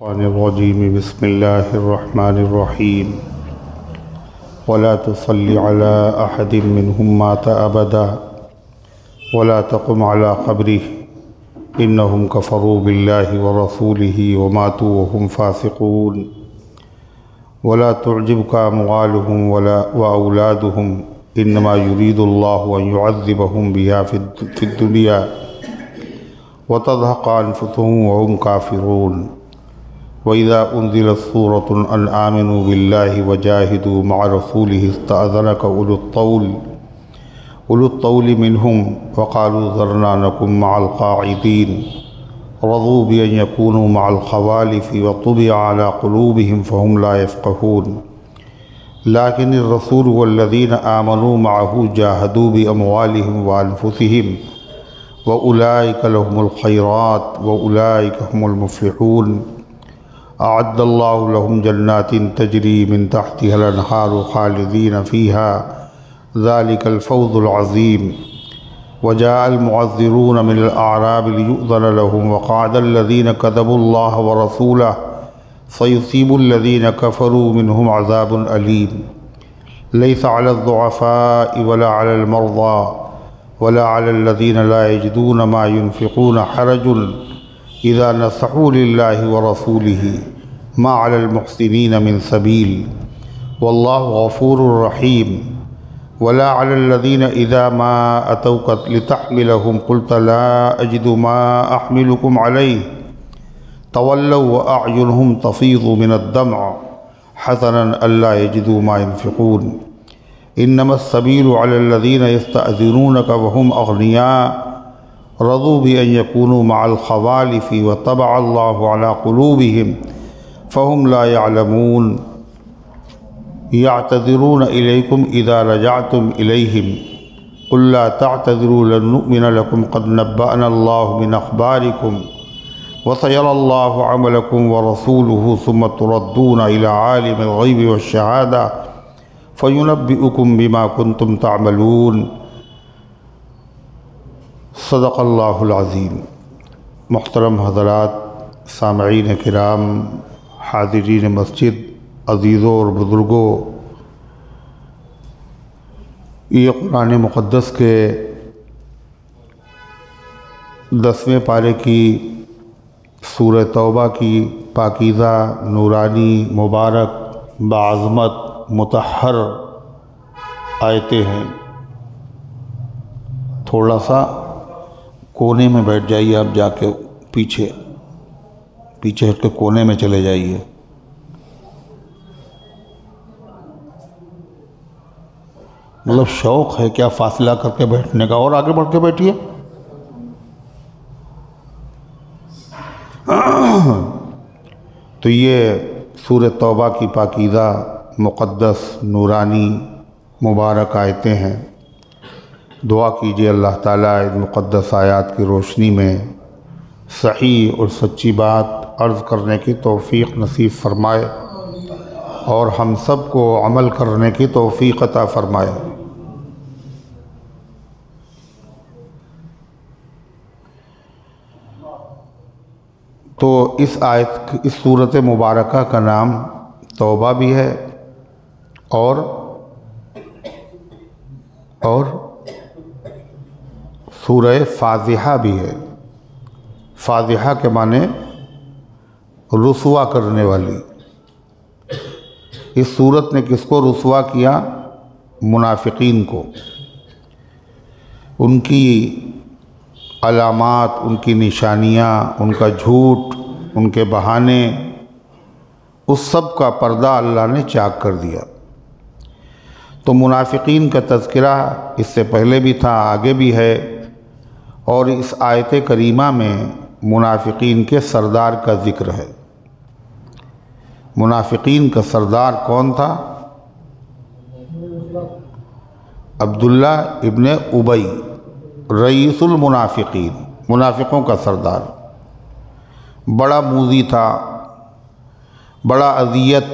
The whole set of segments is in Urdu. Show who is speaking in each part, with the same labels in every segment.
Speaker 1: الشيطان الرجيم بسم الله الرحمن الرحيم ولا تصل على أحد منهم مات أبدا ولا تقم على قبره إنهم كفروا بالله ورسوله وماتوا وهم فاسقون ولا تعجبك أموالهم وأولادهم إنما يريد الله أن يعذبهم بها في الدنيا وتزهق أنفسهم وهم كافرون وَإِذَا أُنزِلَتْ سُورَةٌ أَنْ آمِنُوا بِاللَّهِ وَجَاهِدُوا مَعَ رَسُولِهِ اسْتَأْذَنَكَ أُولُو الطَّوْلِ مِنْهُمْ وَقَالُوا ذَرْنَا نَكُن مَعَ الْقَاعِدِينَ رَضُوا بِأَنْ يَكُونُوا مَعَ الْخَوَالِفِ وَطُبِعَ عَلَى قُلُوبِهِمْ فَهُمْ لَا يَفْقَهُونَ لكن الرسول والذين آمنوا معه جاهدوا بأموالهم وأنفسهم وأولئك لهم الخيرات وأولئك هم المفلحون أعد الله لهم جنات تجري من تحتها الأنهار خالدين فيها ذلك الفوز العظيم وجاء المعذرون من الأعراب ليؤذن لهم وقعد الذين كذبوا الله ورسوله سيصيب الذين كفروا منهم عذاب أليم ليس على الضعفاء ولا على المرضى ولا على الذين لا يجدون ما ينفقون حرج إذا نصحوا لله ورسوله ما على المحسنين من سبيل والله غفور رحيم ولا على الذين إذا ما أتوك لتحملهم قلت لا أجد ما أحملكم عليه تولوا وأعينهم تفيض من الدمع حزنا ألا يجدوا ما ينفقون إنما السبيل على الذين يستأذنونك وهم أغنياء رضوا بأن يكونوا مع الخوالف وطبع الله على قلوبهم فهم لا يعلمون يعتذرون إليكم إذا رجعتم إليهم قل لا تعتذروا لن نؤمن لكم قد نبأنا الله من أخباركم وسيرى الله عملكم ورسوله ثم تردون إلى عالم الغيب والشهادة فينبئكم بما كنتم تعملون صدق اللہ العظیم۔ محترم حضرات، سامعین کرام، حاضرین مسجد، عزیزوں اور بزرگوں، یہ قرآن مقدس کے 10ویں پارے کی سورہ توبہ کی پاکیزہ، نورانی، مبارک، بعظمت، مطہر آیتیں ہیں۔ تھوڑا سا کونے میں بیٹھ جائیے، آپ جا کے پیچھے ہٹ کے کونے میں چلے جائیے۔ مطلب شوق ہے کیا فاصلہ کر کے بیٹھنے کا، اور آگے بڑھ کے بیٹھیے۔ تو یہ سورہ توبہ کی پاکیزہ، مقدس، نورانی، مبارک آیتیں ہیں۔ دعا کیجیے اللہ تعالیٰ ان مقدس آیات کی روشنی میں صحیح اور سچی بات عرض کرنے کی توفیق نصیب فرمائے اور ہم سب کو عمل کرنے کی توفیق عطا فرمائے۔ تو اس سورۃ مبارکہ کا نام توبہ بھی ہے اور سورہ فاضحہ بھی ہے۔ فاضحہ کے معنی رسوا کرنے والی۔ اس سورت نے کس کو رسوا کیا؟ منافقین کو۔ ان کی علامات، ان کی نشانیاں، ان کا جھوٹ، ان کے بہانے، اس سب کا پردہ اللہ نے چاک کر دیا۔ تو منافقین کا تذکرہ اس سے پہلے بھی تھا، آگے بھی ہے، اور اس آیت کریمہ میں منافقین کے سردار کا ذکر ہے۔ منافقین کا سردار کون تھا؟ عبداللہ ابن ابی، رئیس المنافقین، منافقوں کا سردار۔ بڑا موذی تھا، بڑا اذیت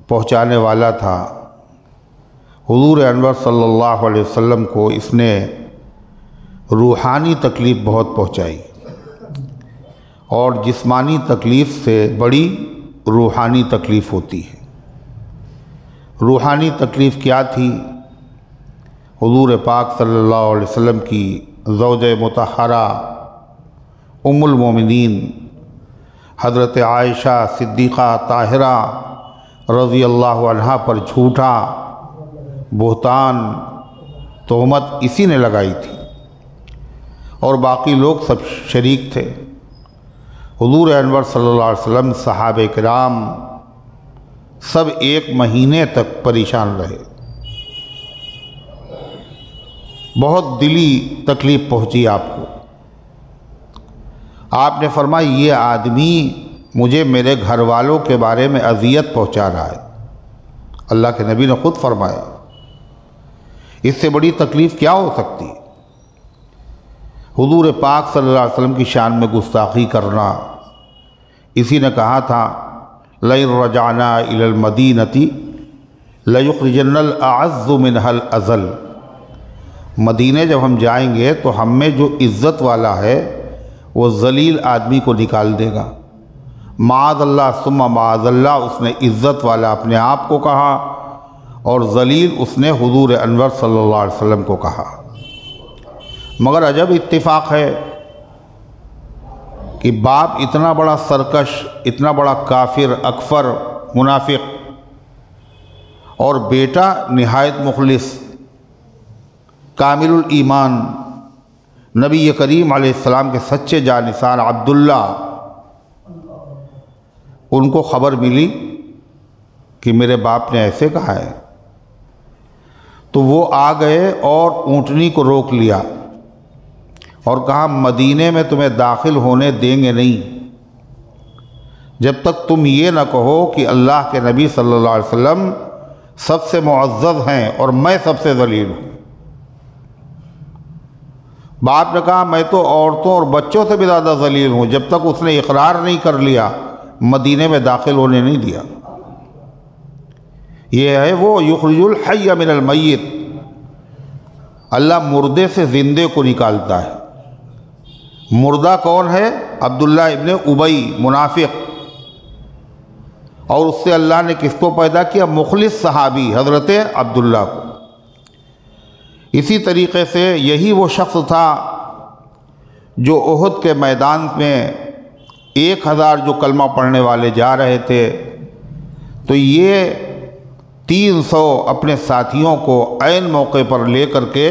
Speaker 1: پہنچانے والا تھا۔ حضور انور صلی اللہ علیہ وسلم کو اس نے روحانی تکلیف بہت پہنچائی، اور جسمانی تکلیف سے بڑی روحانی تکلیف ہوتی ہے۔ روحانی تکلیف کیا تھی؟ حضور پاک صلی اللہ علیہ وسلم کی زوجہ مطہرہ ام المومنین حضرت عائشہ صدیقہ طاہرہ رضی اللہ عنہا پر جھوٹا بہتان تہمت اسی نے لگائی تھی، اور باقی لوگ سب شریک تھے۔ حضور انور صلی اللہ علیہ وسلم، صحابہ کرام سب 1 مہینے تک پریشان رہے، بہت دلی تکلیف پہنچی آپ کو۔ آپ نے فرمایا یہ آدمی مجھے میرے گھر والوں کے بارے میں اذیت پہنچا رہا ہے۔ اللہ کے نبی نے خود فرمایا اس سے بڑی تکلیف کیا ہو سکتی ہے؟ حضور پاک صلی اللہ علیہ وسلم کی شان میں گستاخی کرنا۔ اسی نے کہا تھا لئن رجعنا الی المدینۃ لیخرجن الاعز منها الاذل، مدینے جب ہم جائیں گے تو ہم میں جو عزت والا ہے وہ ذلیل آدمی کو نکال دے گا۔ معاذ اللہ ثم معاذ اللہ، اس نے عزت والا اپنے آپ کو کہا، اور ذلیل اس نے حضور انور صلی اللہ علیہ وسلم کو کہا۔ مگر عجب اتفاق ہے کہ باپ اتنا بڑا سرکش، اتنا بڑا کافر، اکفر، منافق، اور بیٹا نہایت مخلص، کامل الایمان، نبی کریم علیہ السلام کے سچے جانثار عبداللہ، ان کو خبر ملی کہ میرے باپ نے ایسے کہا ہے، تو وہ آ گئے اور اونٹنی کو روک لیا اور کہا مدینے میں تمہیں داخل ہونے دیں گے نہیں جب تک تم یہ نہ کہو کہ اللہ کے نبی صلی اللہ علیہ وسلم سب سے معزز ہیں اور میں سب سے ذلیل ہوں۔ باپ نے کہا میں تو عورتوں اور بچوں سے بھی زیادہ ذلیل ہوں، جب تک اس نے اقرار نہیں کر لیا مدینے میں داخل ہونے نہیں دیا۔ یہ ہے وہ یخرج الحی من المیت، اللہ مردے سے زندے کو نکالتا ہے۔ مردہ کون ہے؟ عبداللہ ابن ابی، منافق، اور اس سے اللہ نے کس کو پیدا کیا؟ مخلص صحابی حضرت عبداللہ کو۔ اسی طریقے سے یہی وہ شخص تھا جو احد کے میدان میں 1000 جو کلمہ پڑھنے والے جا رہے تھے، تو یہ 300 اپنے ساتھیوں کو عین موقع پر لے کر کے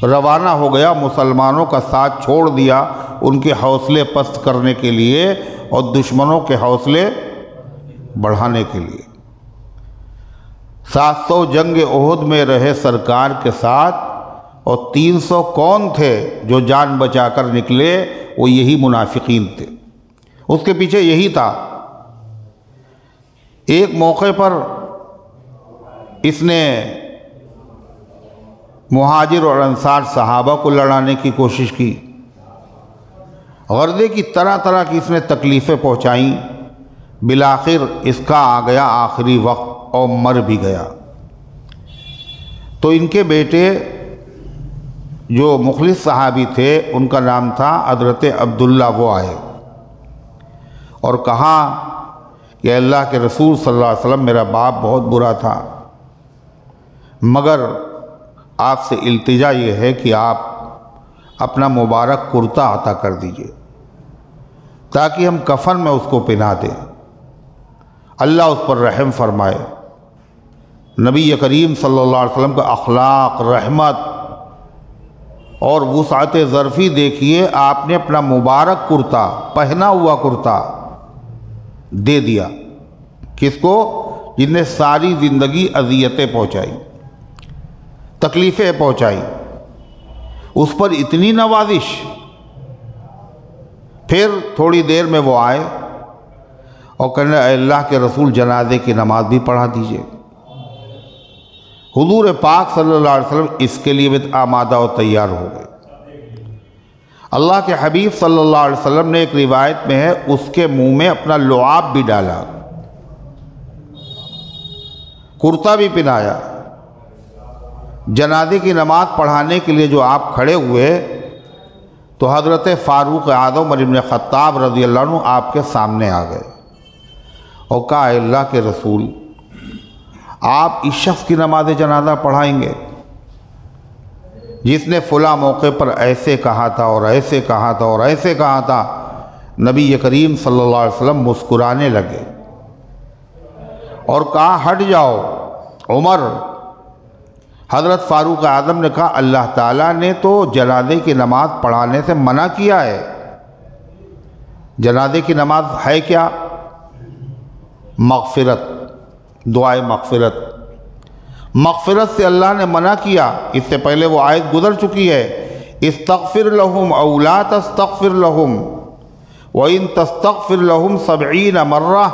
Speaker 1: روانہ ہو گیا، مسلمانوں کا ساتھ چھوڑ دیا ان کے حوصلے پست کرنے کے لیے اور دشمنوں کے حوصلے بڑھانے کے لیے۔ 700 جنگ احد میں رہے سرکار کے ساتھ، اور 300 کون تھے جو جان بچا کر نکلے؟ وہ یہی منافقین تھے، اس کے پیچھے یہی تھا۔ ایک موقع پر اس نے مہاجر اور انصار صحابہ کو لڑانے کی کوشش کی، غرضے کی طرح طرح کی اس نے تکلیفیں پہنچائیں، بالآخر اس کا آ گیا آخری وقت اور مر بھی گیا۔ تو ان کے بیٹے جو مخلص صحابی تھے ان کا نام تھا حضرت عبداللہ، وہ آئے اور کہا کہ اللہ کے رسول صلی اللہ علیہ وسلم میرا باپ بہت برا تھا، مگر آپ سے التجا یہ ہے کہ آپ اپنا مبارک کرتا عطا کر دیجئے تاکہ ہم کفن میں اس کو پہنا دیں، اللہ اس پر رحم فرمائے۔ نبی کریم صلی اللہ علیہ وسلم کا اخلاق، رحمت اور وسعت ظرفی دیکھیے، آپ نے اپنا مبارک کرتا، پہنا ہوا کرتا دے دیا۔ کس کو؟ جن نے ساری زندگی اذیتیں پہنچائی، تکلیفیں پہنچائی، اس پر اتنی نوازش۔ پھر تھوڑی دیر میں وہ آئے اور کہنے اے اللہ کے رسول جنازے کی نماز بھی پڑھا دیجئے۔ حضور پاک صلی اللہ علیہ وسلم اس کے لیے بھی آمادہ و تیار ہو گئے۔ اللہ کے حبیب صلی اللہ علیہ وسلم نے ایک روایت میں ہے اس کے منہ میں اپنا لعاب بھی ڈالا، کرتا بھی پہنایا۔ جنازے کی نماز پڑھانے کے لیے جو آپ کھڑے ہوئے تو حضرت فاروق اعظم عمر بن خطاب رضی اللہ عنہ آپ کے سامنے آ گئے اور کہا اے اللہ کے رسول، آپ اس شخص کی نماز جنازہ پڑھائیں گے جس نے فلاں موقع پر ایسے کہا تھا اور ایسے کہا تھا اور ایسے کہا تھا؟ نبی کریم صلی اللہ علیہ وسلم مسکرانے لگے اور کہا ہٹ جاؤ عمر۔ حضرت فاروق اعظم نے کہا اللہ تعالیٰ نے تو جنازے کی نماز پڑھانے سے منع کیا ہے۔ جنازے کی نماز ہے کیا؟ مغفرت، دعائے مغفرت۔ مغفرت سے اللہ نے منع کیا۔ اس سے پہلے وہ آیت گزر چکی ہے، استغفر لہم او لا تستغفر لہم وَإِن تَسْتَغْفِرْ لَهُمْ 70 مرہ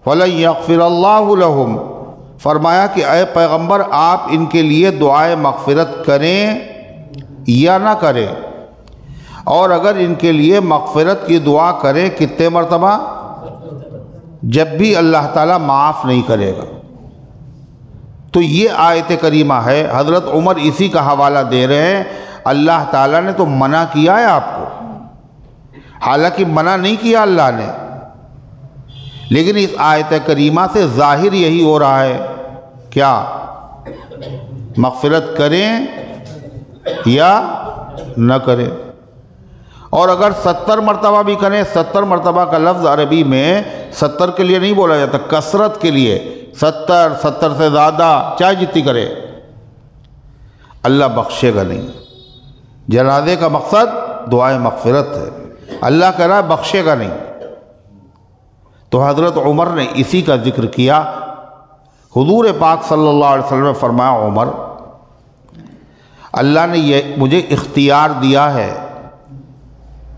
Speaker 1: فَلَن يَغْفِرَ اللَّهُ لَهُمْ۔ فرمایا کہ اے پیغمبر آپ ان کے لیے دعائے مغفرت کریں یا نہ کریں، اور اگر ان کے لیے مغفرت کی دعا کریں کتنے مرتبہ؟ جب بھی اللہ تعالیٰ معاف نہیں کرے گا۔ تو یہ آیت کریمہ ہے، حضرت عمر اسی کا حوالہ دے رہے ہیں، اللہ تعالیٰ نے تو منع کیا ہے آپ کو، حالانکہ منع نہیں کیا اللہ نے، لیکن اس آیت کریمہ سے ظاہر یہی ہو رہا ہے کیا؟ مغفرت کریں یا نہ کریں۔ اور اگر 70 مرتبہ بھی کریں، 70 مرتبہ کا لفظ عربی میں 70 کے لیے نہیں بولا جاتا، کثرت کے لیے، 70 سے زیادہ، چاہے جتنی کرے، اللہ بخشے گا نہیں۔ جنازے کا مقصد دعائے مغفرت ہے، اللہ کہہ رہا ہے بخشے گا نہیں۔ تو حضرت عمر نے اسی کا ذکر کیا۔ حضور پاک صلی اللہ علیہ وسلم نے فرمایا عمر، اللہ نے یہ مجھے اختیار دیا ہے،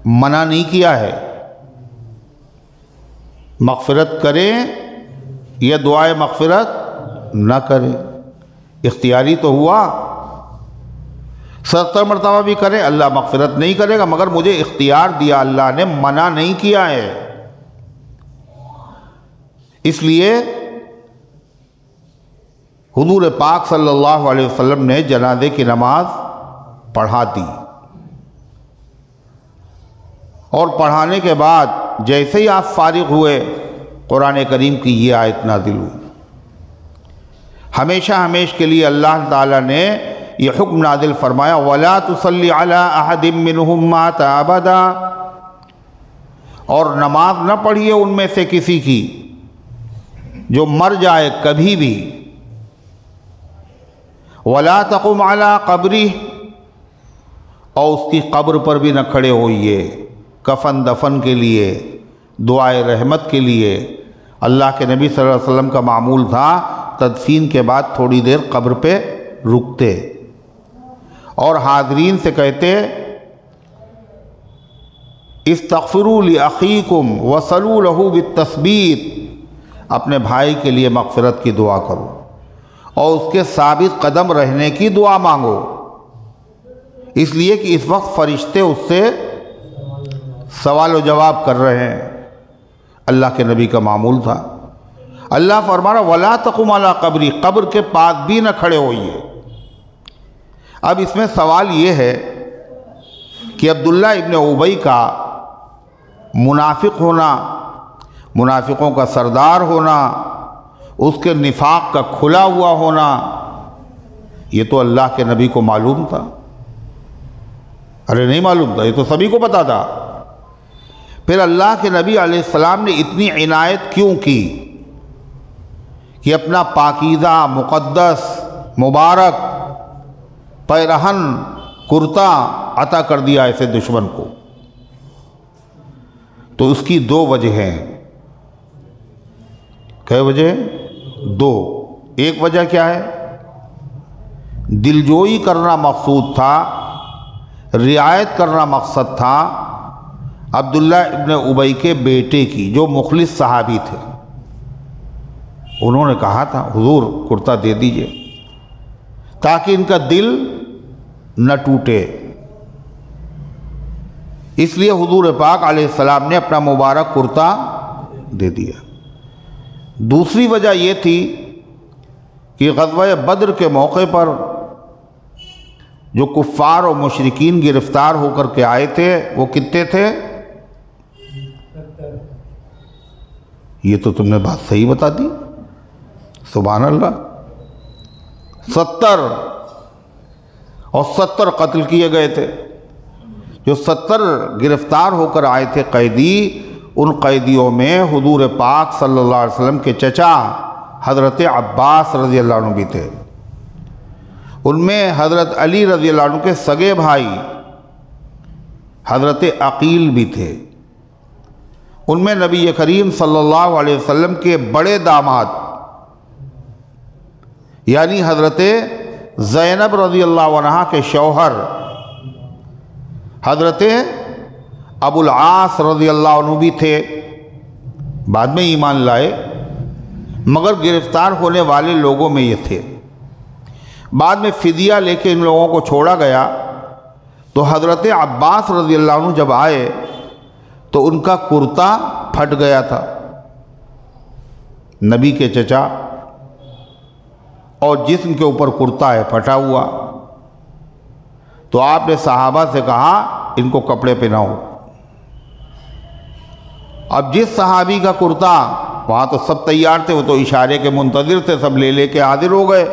Speaker 1: منع نہیں کیا ہے، مغفرت کریں یا دعائے مغفرت نہ کریں، اختیاری تو ہوا۔ 70 مرتبہ بھی کریں اللہ مغفرت نہیں کرے گا، مگر مجھے اختیار دیا اللہ نے، منع نہیں کیا ہے۔ اس لیے حضور پاک صلی اللہ علیہ وسلم نے جنازے کی نماز پڑھا دی، اور پڑھانے کے بعد جیسے ہی آپ فارغ ہوئے قرآن کریم کی یہ آیت نازل ہوئی۔ ہمیشہ ہمیشہ کے لیے اللہ تعالیٰ نے یہ حکم نازل فرمایا وَلَا تُصَلِّ عَلَىٰ أَحَدٍ مِّنْهُمْ مَاتَ أَبَدًا، اور نماز نہ پڑھیے ان میں سے کسی کی جو مر جائے کبھی بھی۔ وَلَا تَقُمْ عَلَىٰ قَبْرِهِ، اور اس کی قبر پر بھی نہ کھڑے ہوئیے، کفن دفن کے لیے، دعائے رحمت کے لیے۔ اللہ کے نبی صلی اللہ علیہ وسلم کا معمول تھا تدفین کے بعد تھوڑی دیر قبر پہ رکتے اور حاضرین سے کہتے استغفروا لأخیکم وصلوا له بالتثبیت، اپنے بھائی کے لیے مغفرت کی دعا کرو اور اس کے ثابت قدم رہنے کی دعا مانگو، اس لیے کہ اس وقت فرشتے اس سے سوال و جواب کر رہے ہیں۔ اللہ کے نبی کا معمول تھا۔ اللہ فرما رہا وَلَا تَقُمْ عَلَىٰ قَبْرِي، قبر کے پاس بھی نہ کھڑے ہوئیے۔ اب اس میں سوال یہ ہے کہ عبداللہ ابن ابی کا منافق ہونا، منافقوں کا سردار ہونا، اس کے نفاق کا کھلا ہوا ہونا، یہ تو اللہ کے نبی کو معلوم تھا؟ ارے نہیں معلوم تھا، یہ تو سبھی کو پتا تھا۔ پھر اللہ کے نبی علیہ السلام نے اتنی عنایت کیوں کی کہ اپنا پاکیزہ مقدس مبارک پیرہن کرتا عطا کر دیا ایسے دشمن کو؟ تو اس کی دو وجہ ہیں۔ کئی وجہ؟ دو۔ ایک وجہ کیا ہے؟ دلجوئی کرنا مقصود تھا، رعایت کرنا مقصد تھا عبداللہ ابن ابی کے بیٹے کی، جو مخلص صحابی تھے۔ انہوں نے کہا تھا حضور کرتا دے دیجئے تاکہ ان کا دل نہ ٹوٹے، اس لیے حضور پاک علیہ السلام نے اپنا مبارک کرتا دے دیا۔ دوسری وجہ یہ تھی کہ غزوہ بدر کے موقع پر جو کفار اور مشرکین گرفتار ہو کر کے آئے تھے وہ کتنے تھے؟ یہ تو تم نے بات صحیح بتا دی، سبحان اللہ، 70 اور 70 قتل کیے گئے تھے۔ جو 70 گرفتار ہو کر آئے تھے قیدی، ان قیدیوں میں حضور پاک صلی اللہ علیہ وسلم کے چچا حضرت عباس رضی اللہ عنہ بھی تھے، ان میں حضرت علی رضی اللہ عنہ کے سگے بھائی حضرت عقیل بھی تھے، ان میں نبی کریم صلی اللہ علیہ وسلم کے بڑے داماد یعنی حضرت زینب رضی اللہ عنہ کے شوہر حضرت ابو العاص رضی اللہ عنہ بھی تھے، بعد میں ایمان لائے مگر گرفتار ہونے والے لوگوں میں یہ تھے۔ بعد میں فدیہ لے کے ان لوگوں کو چھوڑا گیا تو حضرت عباس رضی اللہ عنہ جب آئے تو ان کا کرتا پھٹ گیا تھا، نبی کے چچا، اور جسم کے اوپر کرتا ہے پھٹا ہوا، تو آپ نے صحابہ سے کہا ان کو کپڑے پہناؤ۔ اب جس صحابی کا کرتا، وہاں تو سب تیار تھے، وہ تو اشارے کے منتظر تھے، سب لے لے کے حاضر ہو گئے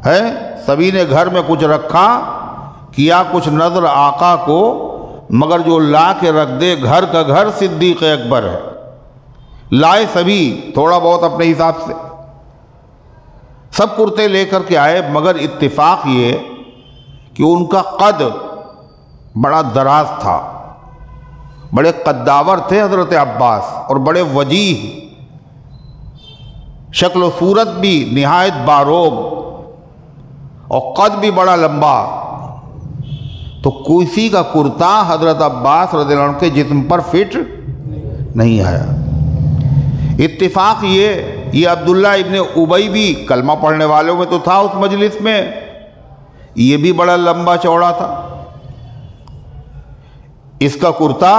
Speaker 1: ہیں، سبھی نے گھر میں کچھ رکھا، کیا کچھ نظر آقا کو، مگر جو لا کے رکھ دے گھر کا گھر صدیق اکبر ہے، لائے سبھی تھوڑا بہت اپنے حساب سے، سب کرتے لے کر کے آئے، مگر اتفاق یہ کہ ان کا قد بڑا دراز تھا، بڑے قداور تھے حضرت عباس، اور بڑے وجیح، شکل و صورت بھی نہایت باروب، اور قد بھی بڑا لمبا، تو کسی کا کرتا حضرت عباس رضی اللہ عنہ کے جسم پر فٹ نہیں آیا۔ اتفاق یہ عبداللہ ابن ابی بھی کلمہ پڑھنے والوں میں تو تھا اس مجلس میں، یہ بھی بڑا لمبا چوڑا تھا، اس کا کرتا،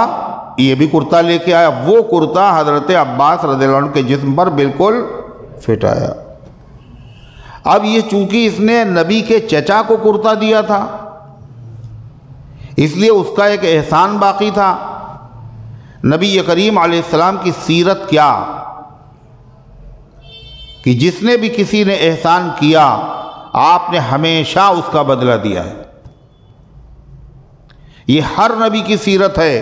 Speaker 1: یہ بھی کرتا لے کے آیا، وہ کرتا حضرت عباس رضی اللہ عنہ کے جسم پر بالکل فٹ آیا۔ اب یہ چونکہ اس نے نبی کے چچا کو کرتا دیا تھا، اس لیے اس کا ایک احسان باقی تھا۔ نبی کریم علیہ السلام کی سیرت کیا کہ جس نے بھی کسی نے احسان کیا آپ نے ہمیشہ اس کا بدلہ دیا ہے، یہ ہر نبی کی سیرت ہے۔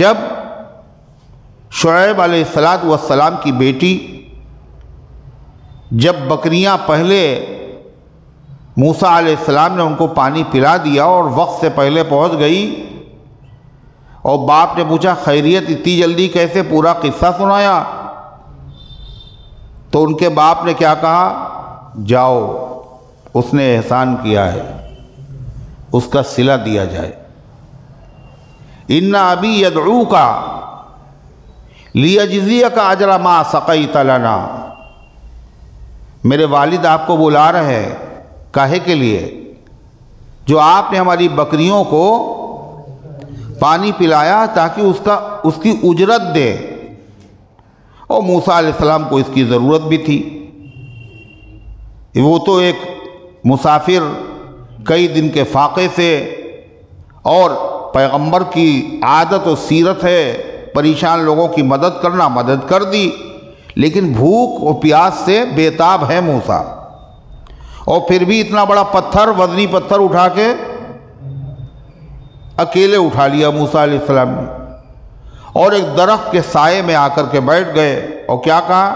Speaker 1: جب شعیب علیہ السلام کی بیٹی جب بکریاں پہلے موسیٰ علیہ السلام نے ان کو پانی پلا دیا اور وقت سے پہلے پہنچ گئی، اور باپ نے پوچھا خیریت اتنی جلدی کیسے، پورا قصہ سنایا، تو ان کے باپ نے کیا کہا، جاؤ اس نے احسان کیا ہے اس کا صلہ دیا جائے۔ ان ابی یدعوک لیجزیک اجر ما سقیت لنا، میرے والد آپ کو بلا رہے ہیں، کاہے کے لیے؟ جو آپ نے ہماری بکریوں کو پانی پلایا تاکہ اس کی اجرت دے، اور موسیٰ علیہ السلام کو اس کی ضرورت بھی تھی، وہ تو ایک مسافر کئی دن کے فاقے سے، اور پیغمبر کی عادت و سیرت ہے پریشان لوگوں کی مدد کرنا، مدد کر دی، لیکن بھوک اور پیاس سے بےتاب ہے موسیٰ، اور پھر بھی اتنا بڑا پتھر، وزنی پتھر اٹھا کے اکیلے اٹھا لیا موسیٰ علیہ السلام نے، اور ایک درخت کے سائے میں آ کر کے بیٹھ گئے، اور کیا کہا،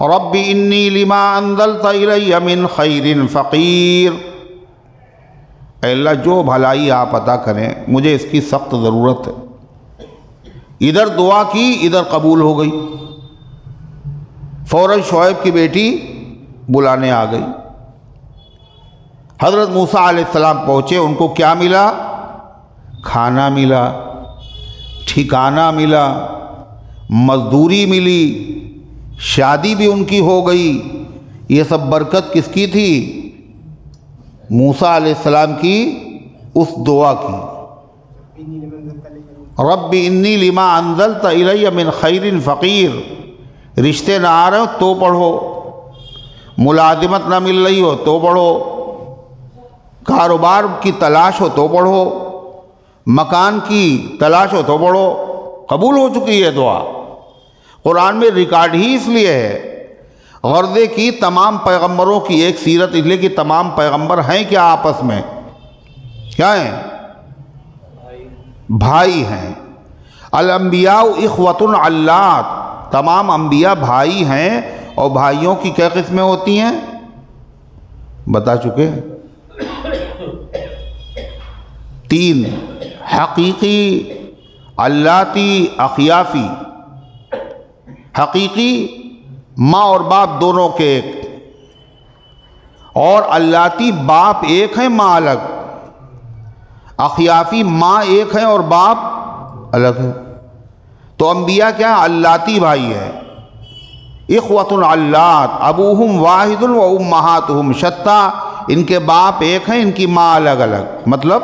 Speaker 1: رب انی لما انزلت الی من خیر فقیر، اے اللہ جو بھلائی آپ عطا کریں مجھے اس کی سخت ضرورت ہے۔ ادھر دعا کی ادھر قبول ہو گئی، فوراً شعیب کی بیٹی بلانے آ گئی، حضرت موسیٰ علیہ السلام پہنچے، ان کو کیا ملا، کھانا ملا، ٹھکانہ ملا، مزدوری ملی، شادی بھی ان کی ہو گئی، یہ سب برکت کس کی تھی، موسیٰ علیہ السلام کی اس دعا کی، رب انی لما انزلت الی من خیر فقیر، رشتے نہ آ رہے ہو تو پڑھو، ملازمت نہ مل رہی ہو تو پڑھو، کاروبار کی تلاش ہو تو پڑھو، مکان کی تلاش ہو تو پڑھو، قبول ہو چکی ہے دعا۔ قرآن میں ریکارڈ ہی اس لیے ہے، غرضے کی تمام پیغمبروں کی ایک سیرت اس لیے کہ تمام پیغمبر ہیں کیا آپس میں؟ کیا ہیں؟ بھائی ہیں۔ الانبیاء اخوۃ علات، تمام انبیاء بھائی ہیں، اور بھائیوں کی کیا قسمیں ہوتی ہیں بتا چکے ہیں، 3: حقیقی، علاتی، اخیافی۔ حقیقی ماں اور باپ دونوں کے ایک، اور علاتی باپ ایک ہیں ماں الگ، اخیافی ماں ایک ہیں اور باپ الگ ہے۔ تو انبیاء کیا ہیں؟ علاتی بھائی ہیں، اخوۃ علات، ابوہم واحد و امہاتہم شتیٰ، ان کے باپ ایک ہیں، ان کی ماں الگ الگ۔ مطلب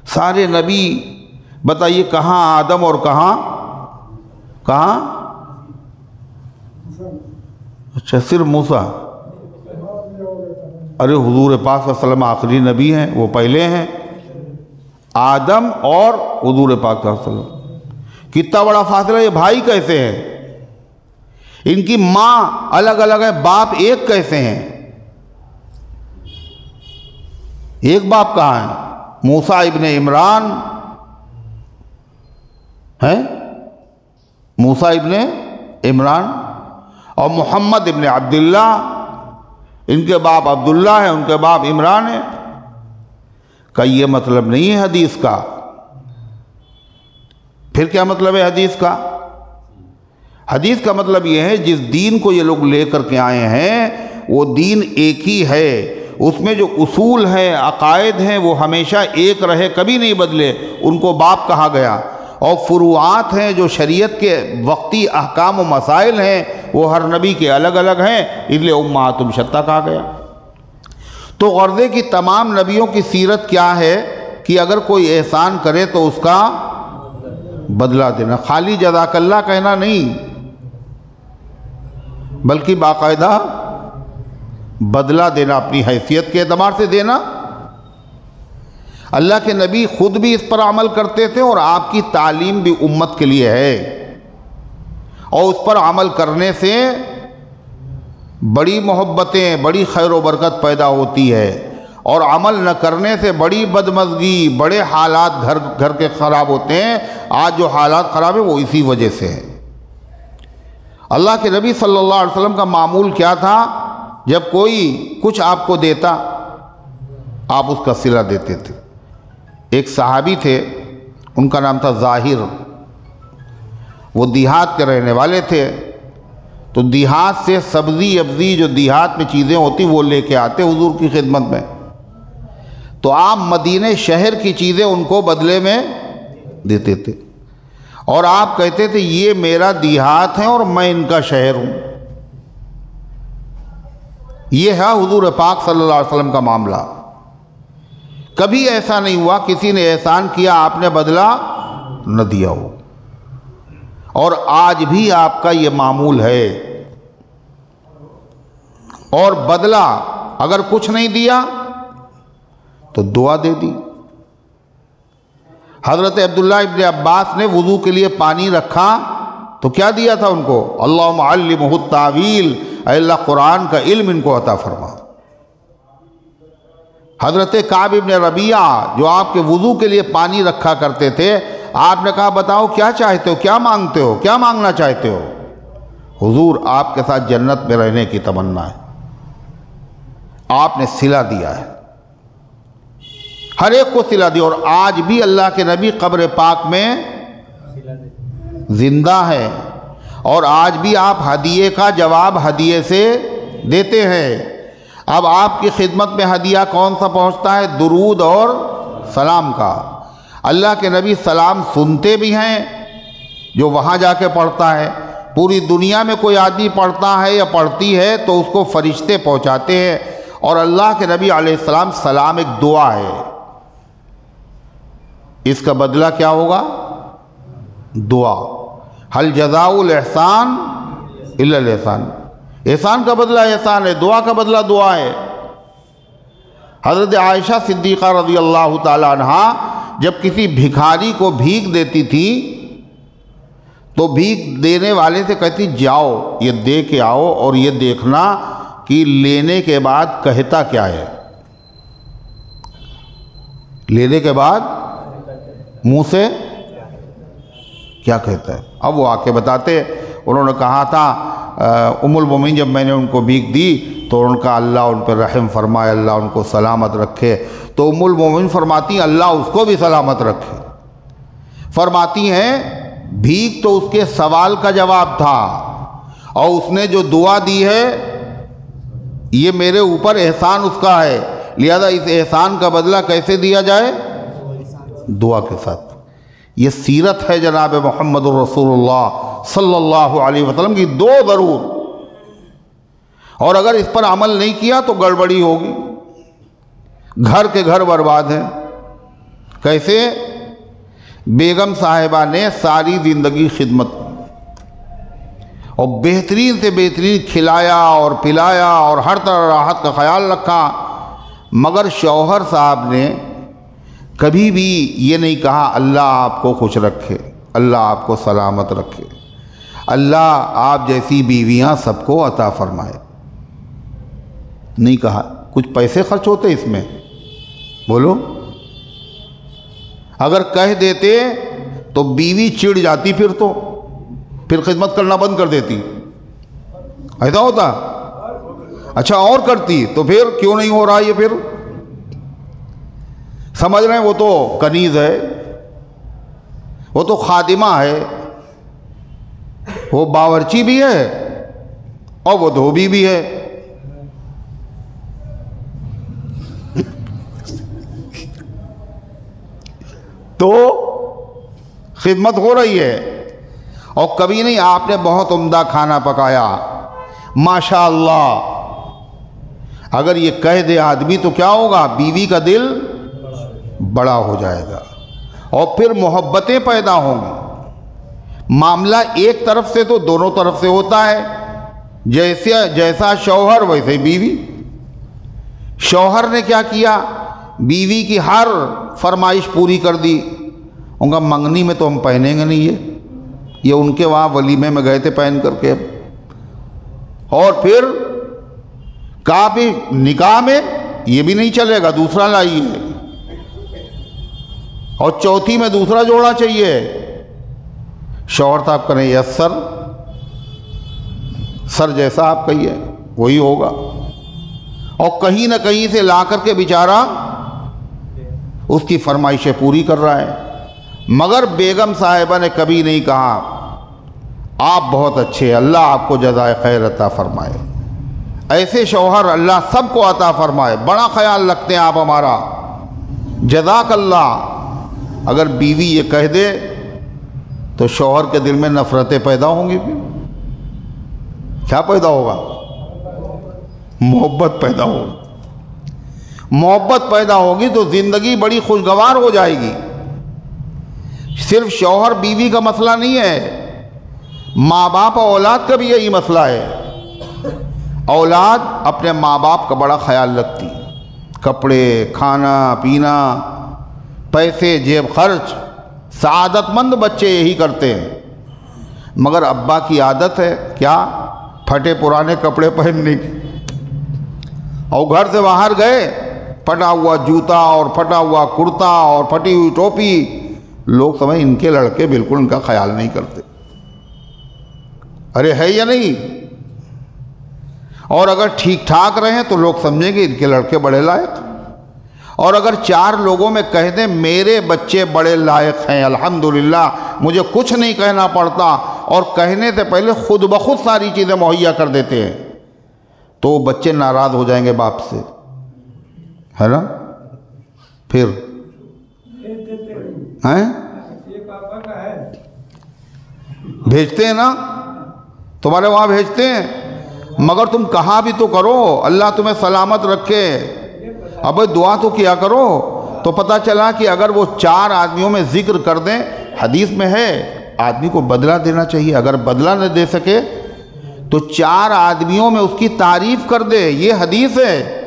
Speaker 1: سارے نبی بتائیے کہاں آدم اور کہاں اچھا صرف موسیٰ؟ ارے حضور پاک صلی اللہ علیہ وسلم آخری نبی ہیں، وہ پہلے ہیں، آدم اور حضور پاک صلی اللہ علیہ وسلم۔ کتنا بڑا فاصلہ، یہ بھائی کیسے ہیں؟ ان کی ماں الگ الگ ہے، باپ ایک کیسے ہیں؟ ایک باپ کہاں ہے؟ موسیٰ ابن عمران ہے، موسیٰ ابن عمران، اور محمد ابن عبداللہ، ان کے باپ عبداللہ ہیں، ان کے باپ عمران ہیں۔ کا یہ مطلب نہیں ہے حدیث کا۔ پھر کیا مطلب ہے حدیث کا؟ حدیث کا مطلب یہ ہے جس دین کو یہ لوگ لے کر کے آئے ہیں وہ دین ایک ہی ہے، اس میں جو اصول ہیں، عقائد ہیں، وہ ہمیشہ ایک رہے، کبھی نہیں بدلے، ان کو باپ کہا گیا۔ اور فروعات ہیں جو شریعت کے وقتی احکام و مسائل ہیں وہ ہر نبی کے الگ الگ ہیں، اس لیے امہاتہم شتیٰ کہا گیا۔ تو غرضے کی تمام نبیوں کی سیرت کیا ہے کہ اگر کوئی احسان کرے تو اس کا بدلہ دینا، خالی جزاک اللہ کہنا نہیں، بلکہ باقاعدہ بدلہ دینا، اپنی حیثیت کے اعتبار سے دینا۔ اللہ کے نبی خود بھی اس پر عمل کرتے تھے، اور آپ کی تعلیم بھی امت کے لیے ہے، اور اس پر عمل کرنے سے بڑی محبتیں، بڑی خیر و برکت پیدا ہوتی ہے، اور عمل نہ کرنے سے بڑی بدمزگی، بڑے حالات گھر کے خراب ہوتے ہیں۔ آج جو حالات خراب ہیں وہ اسی وجہ سے ہے۔ اللہ کے نبی صلی اللہ علیہ وسلم کا معمول کیا تھا؟ جب کوئی کچھ آپ کو دیتا آپ اس کا صلہ دیتے تھے۔ ایک صحابی تھے، ان کا نام تھا ظاہر، وہ دیہات کے رہنے والے تھے، تو دیہات سے سبزی ابزی جو دیہات میں چیزیں ہوتی وہ لے کے آتے حضور کی خدمت میں، تو آپ مدینہ شہر کی چیزیں ان کو بدلے میں دیتے تھے، اور آپ کہتے تھے یہ میرا دیہات ہے اور میں ان کا شہر ہوں۔ یہ ہے حضور پاک صلی اللہ علیہ وسلم کا معاملہ۔ کبھی ایسا نہیں ہوا کسی نے احسان کیا آپ نے بدلہ نہ دیا ہو، اور آج بھی آپ کا یہ معمول ہے۔ اور بدلہ اگر کچھ نہیں دیا تو دعا دے دی۔ حضرت عبداللہ ابن عباس نے وضو کے لیے پانی رکھا تو کیا دیا تھا ان کو؟ اللہم علمہ التاویل، اے اللہ قرآن کا علم ان کو عطا فرما۔ حضرت کعب ابن ربیعہ جو آپ کے وضو کے لیے پانی رکھا کرتے تھے، آپ نے کہا بتاؤ کیا چاہتے ہو، کیا مانگتے ہو، کیا مانگنا چاہتے ہو؟ حضور آپ کے ساتھ جنت میں رہنے کی تمنا ہے۔ آپ نے صلہ دیا ہے، ہر ایک کو صلہ دیا، اور آج بھی اللہ کے نبی قبر پاک میں زندہ ہے، اور آج بھی آپ ہدیے کا جواب ہدیے سے دیتے ہیں۔ اب آپ کی خدمت میں ہدیہ کون سا پہنچتا ہے؟ درود اور سلام کا۔ اللہ کے نبی سلام سنتے بھی ہیں، جو وہاں جا کے پڑھتا ہے، پوری دنیا میں کوئی آدمی پڑھتا ہے یا پڑھتی ہے تو اس کو فرشتے پہنچاتے ہیں، اور اللہ کے نبی علیہ السلام سلام ایک دعا ہے، اس کا بدلہ کیا ہوگا؟ دعا۔ حل جزاء الاحسان الا الاحسان، احسان کا بدلہ احسان ہے، دعا کا بدلہ دعا ہے۔ حضرت عائشہ صدیقہ رضی اللہ تعالی عنہا جب کسی بھکاری کو بھیک دیتی تھی تو بھیک دینے والے سے کہتی جاؤ یہ دے کے آؤ اور یہ دیکھنا کہ لینے کے بعد کہتا کیا ہے، لینے کے بعد منہ سے کیا کہتا ہے۔ اب وہ آ کے بتاتے، انہوں نے کہا تھا ام المومنین جب میں نے ان کو بھیک دی تو ان کا اللہ ان پر رحم فرمائے، اللہ ان کو سلامت رکھے۔ تو ام المومنین فرماتی ہیں اللہ اس کو بھی سلامت رکھے۔ فرماتی ہیں بھیک تو اس کے سوال کا جواب تھا اور اس نے جو دعا دی ہے یہ میرے اوپر احسان اس کا ہے، لہذا اس احسان کا بدلہ کیسے دیا جائے؟ دعا کے ساتھ۔ یہ سیرت ہے جناب محمد الرسول اللہ صلی اللہ علیہ وسلم کی، دو ضرور، اور اگر اس پر عمل نہیں کیا تو گڑبڑی ہوگی، گھر کے گھر برباد ہیں۔ کیسے؟ بیگم صاحبہ نے ساری زندگی خدمت کی اور بہترین سے بہترین کھلایا اور پلایا اور ہر طرح راحت کا خیال رکھا، مگر شوہر صاحب نے کبھی بھی یہ نہیں کہا اللہ آپ کو خوش رکھے، اللہ آپ کو سلامت رکھے، اللہ آپ جیسی بیویاں سب کو عطا فرمائے، نہیں کہا۔ کچھ پیسے خرچ ہوتے اس میں؟ بولو، اگر کہہ دیتے تو بیوی چڑ جاتی، پھر خدمت کرنا بند کر دیتی، ایسا ہوتا؟ اچھا اور کرتی تو پھر کیوں نہیں ہو رہا یہ؟ پھر سمجھ رہے ہیں وہ تو کنیز ہے، وہ تو خادمہ ہے، وہ باورچی بھی ہے اور وہ دھوبی بھی ہے۔ تو خدمت ہو رہی ہے، اور کبھی نہیں آپ نے بہت عمدہ کھانا پکایا ماشاء اللہ، اگر یہ کہہ دے آدمی تو کیا ہوگا؟ بیوی کا دل بڑا ہو جائے گا اور پھر محبتیں پیدا ہوں گی۔ معاملہ ایک طرف سے تو دونوں طرف سے ہوتا ہے، جیسا شوہر ویسے بیوی۔ شوہر نے کیا کیا؟ بیوی کی ہر فرمائش پوری کر دی۔ ان کا منگنی میں تو ہم پہنیں گے نہیں، یہ ان کے وہاں ولیمے میں گئے تھے پہن کر کے، اور پھر کہا بھی نکاح میں یہ بھی نہیں چلے گا، دوسرا لائیے، اور چوتھی میں دوسرا جوڑا چاہیے۔ شوہر صاحب کریں یس سر، سر جیسا آپ کہیے وہی ہوگا، اور کہیں نہ کہیں سے لا کر کے بیچارہ اس کی فرمائشیں پوری کر رہا ہے، مگر بیگم صاحبہ نے کبھی نہیں کہا آپ بہت اچھے ہیں، اللہ آپ کو جزائے خیر عطا فرمائے۔ ایسے شوہر اللہ سب کو عطا فرمائے، بڑا خیال رکھتے ہیں آپ ہمارا، جزاک اللہ۔ اگر بیوی یہ کہہ دے تو شوہر کے دل میں نفرتیں پیدا ہوں گی، پھر کیا پیدا ہوگا؟ محبت پیدا ہوگی۔ محبت پیدا ہوگی تو زندگی بڑی خوشگوار ہو جائے گی۔ صرف شوہر بیوی کا مسئلہ نہیں ہے، ماں باپ اور اولاد کا بھی یہی مسئلہ ہے۔ اولاد اپنے ماں باپ کا بڑا خیال رکھتی، کپڑے، کھانا پینا، پیسے، جیب خرچ، سعادت مند بچے یہی کرتے ہیں، مگر ابا کی عادت ہے کیا؟ پھٹے پرانے کپڑے پہننے کی، اور گھر سے باہر گئے پھٹا ہوا جوتا اور پھٹا ہوا کرتا اور پھٹی ہوئی ٹوپی، لوگ سمجھ ان کے لڑکے بالکل ان کا خیال نہیں کرتے۔ ارے ہے یا نہیں؟ اور اگر ٹھیک ٹھاک رہیں تو لوگ سمجھیں گے ان کے لڑکے بڑے لائق، اور اگر چار لوگوں میں کہہ دیں میرے بچے بڑے لائق ہیں الحمدللہ، مجھے کچھ نہیں کہنا پڑتا، اور کہنے سے پہلے خود بخود ساری چیزیں مہیا کر دیتے ہیں، تو بچے ناراض ہو جائیں گے باپ سے، ہے نا؟ پھر بھیجتے ہیں نا، تمہارے وہاں بھیجتے ہیں، مگر تم کہا بھی تو کرو اللہ تمہیں سلامت رکھے، اب دعا تو کیا کرو۔ تو پتہ چلا کہ اگر وہ چار آدمیوں میں ذکر کر دیں، حدیث میں ہے آدمی کو بدلہ دینا چاہیے، اگر بدلہ نہ دے سکے تو 4 آدمیوں میں اس کی تعریف کر دے، یہ حدیث ہے۔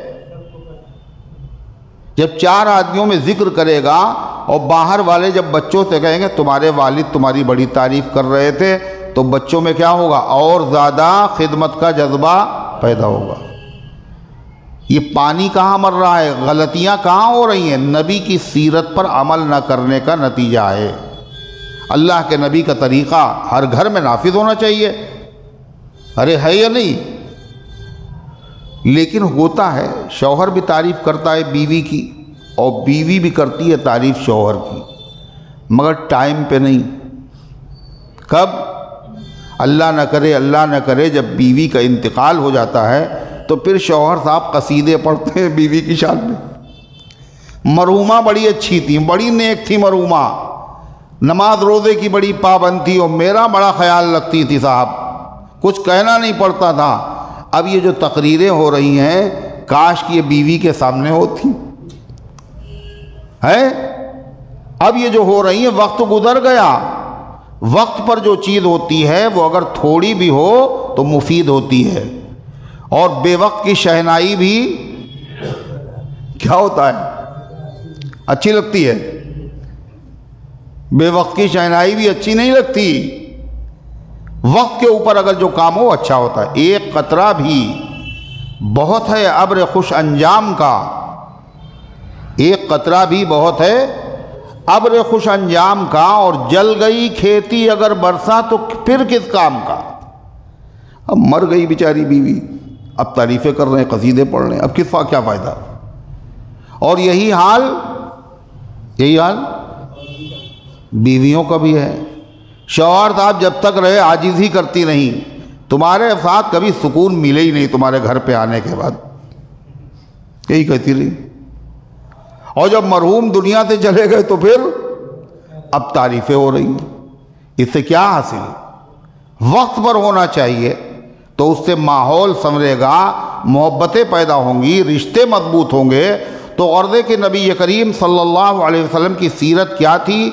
Speaker 1: جب 4 آدمیوں میں ذکر کرے گا اور باہر والے جب بچوں سے کہیں گے تمہارے والد تمہاری بڑی تعریف کر رہے تھے، تو بچوں میں کیا ہوگا؟ اور زیادہ خدمت کا جذبہ پیدا ہوگا۔ یہ پانی کہاں مر رہا ہے؟ غلطیاں کہاں ہو رہی ہیں؟ نبی کی سیرت پر عمل نہ کرنے کا نتیجہ ہے۔ اللہ کے نبی کا طریقہ ہر گھر میں نافذ ہونا چاہیے، ارے ہے یا نہیں؟ لیکن ہوتا ہے شوہر بھی تعریف کرتا ہے بیوی کی، اور بیوی بھی کرتی ہے تعریف شوہر کی، مگر ٹائم پہ نہیں۔ کب؟ اللہ نہ کرے جب بیوی کا انتقال ہو جاتا ہے تو پھر شوہر صاحب قصیدے پڑھتے ہیں بیوی کی شان میں۔ مرحومہ بڑی اچھی تھی، بڑی نیک تھی مرحومہ، نماز روزے کی بڑی پابند تھی اور میرا بڑا خیال رکھتی تھی صاحب، کچھ کہنا نہیں پڑتا تھا۔ اب یہ جو تقریریں ہو رہی ہیں کاش کہ یہ بیوی کے سامنے ہوتی ہے۔ اب یہ جو ہو رہی ہیں وقت گزر گیا، وقت پر جو چیز ہوتی ہے وہ اگر تھوڑی بھی ہو تو مفید ہوتی ہے، اور بے وقت کی شہنائی بھی کیا ہوتا ہے؟ اچھی لگتی ہے۔ بے وقت کی شہنائی بھی اچھی نہیں لگتی، وقت کے اوپر اگر جو کام ہو اچھا ہوتا ہے۔ ایک قطرہ بھی بہت ہے ابر خوش انجام کا، ایک قطرہ بھی بہت ہے ابر خوش انجام کا، اور جل گئی کھیتی اگر برسا تو پھر کس کام کا۔ اب مر گئی بیچاری بیوی، اب تعریفیں کر رہے ہیں، قصیدے پڑھ رہے ہیں، اب کیا فائدہ؟ اور یہی حال بیویوں کا بھی ہے۔ شوہر صاحب جب تک رہے عاجزی کرتی نہیں، تمہارے ساتھ کبھی سکون ملے ہی نہیں تمہارے گھر پہ آنے کے بعد، یہی کہتی رہی۔ اور جب مرحوم دنیا سے چلے گئے تو پھر اب تعریفیں ہو رہی ہیں۔ اس سے کیا حاصل؟ وقت پر ہونا چاہیے تو اس سے ماحول سنورے گا، محبتیں پیدا ہوں گی، رشتے مضبوط ہوں گے۔ تو غرض کہ نبی کریم صلی اللہ علیہ وسلم کی سیرت کیا تھی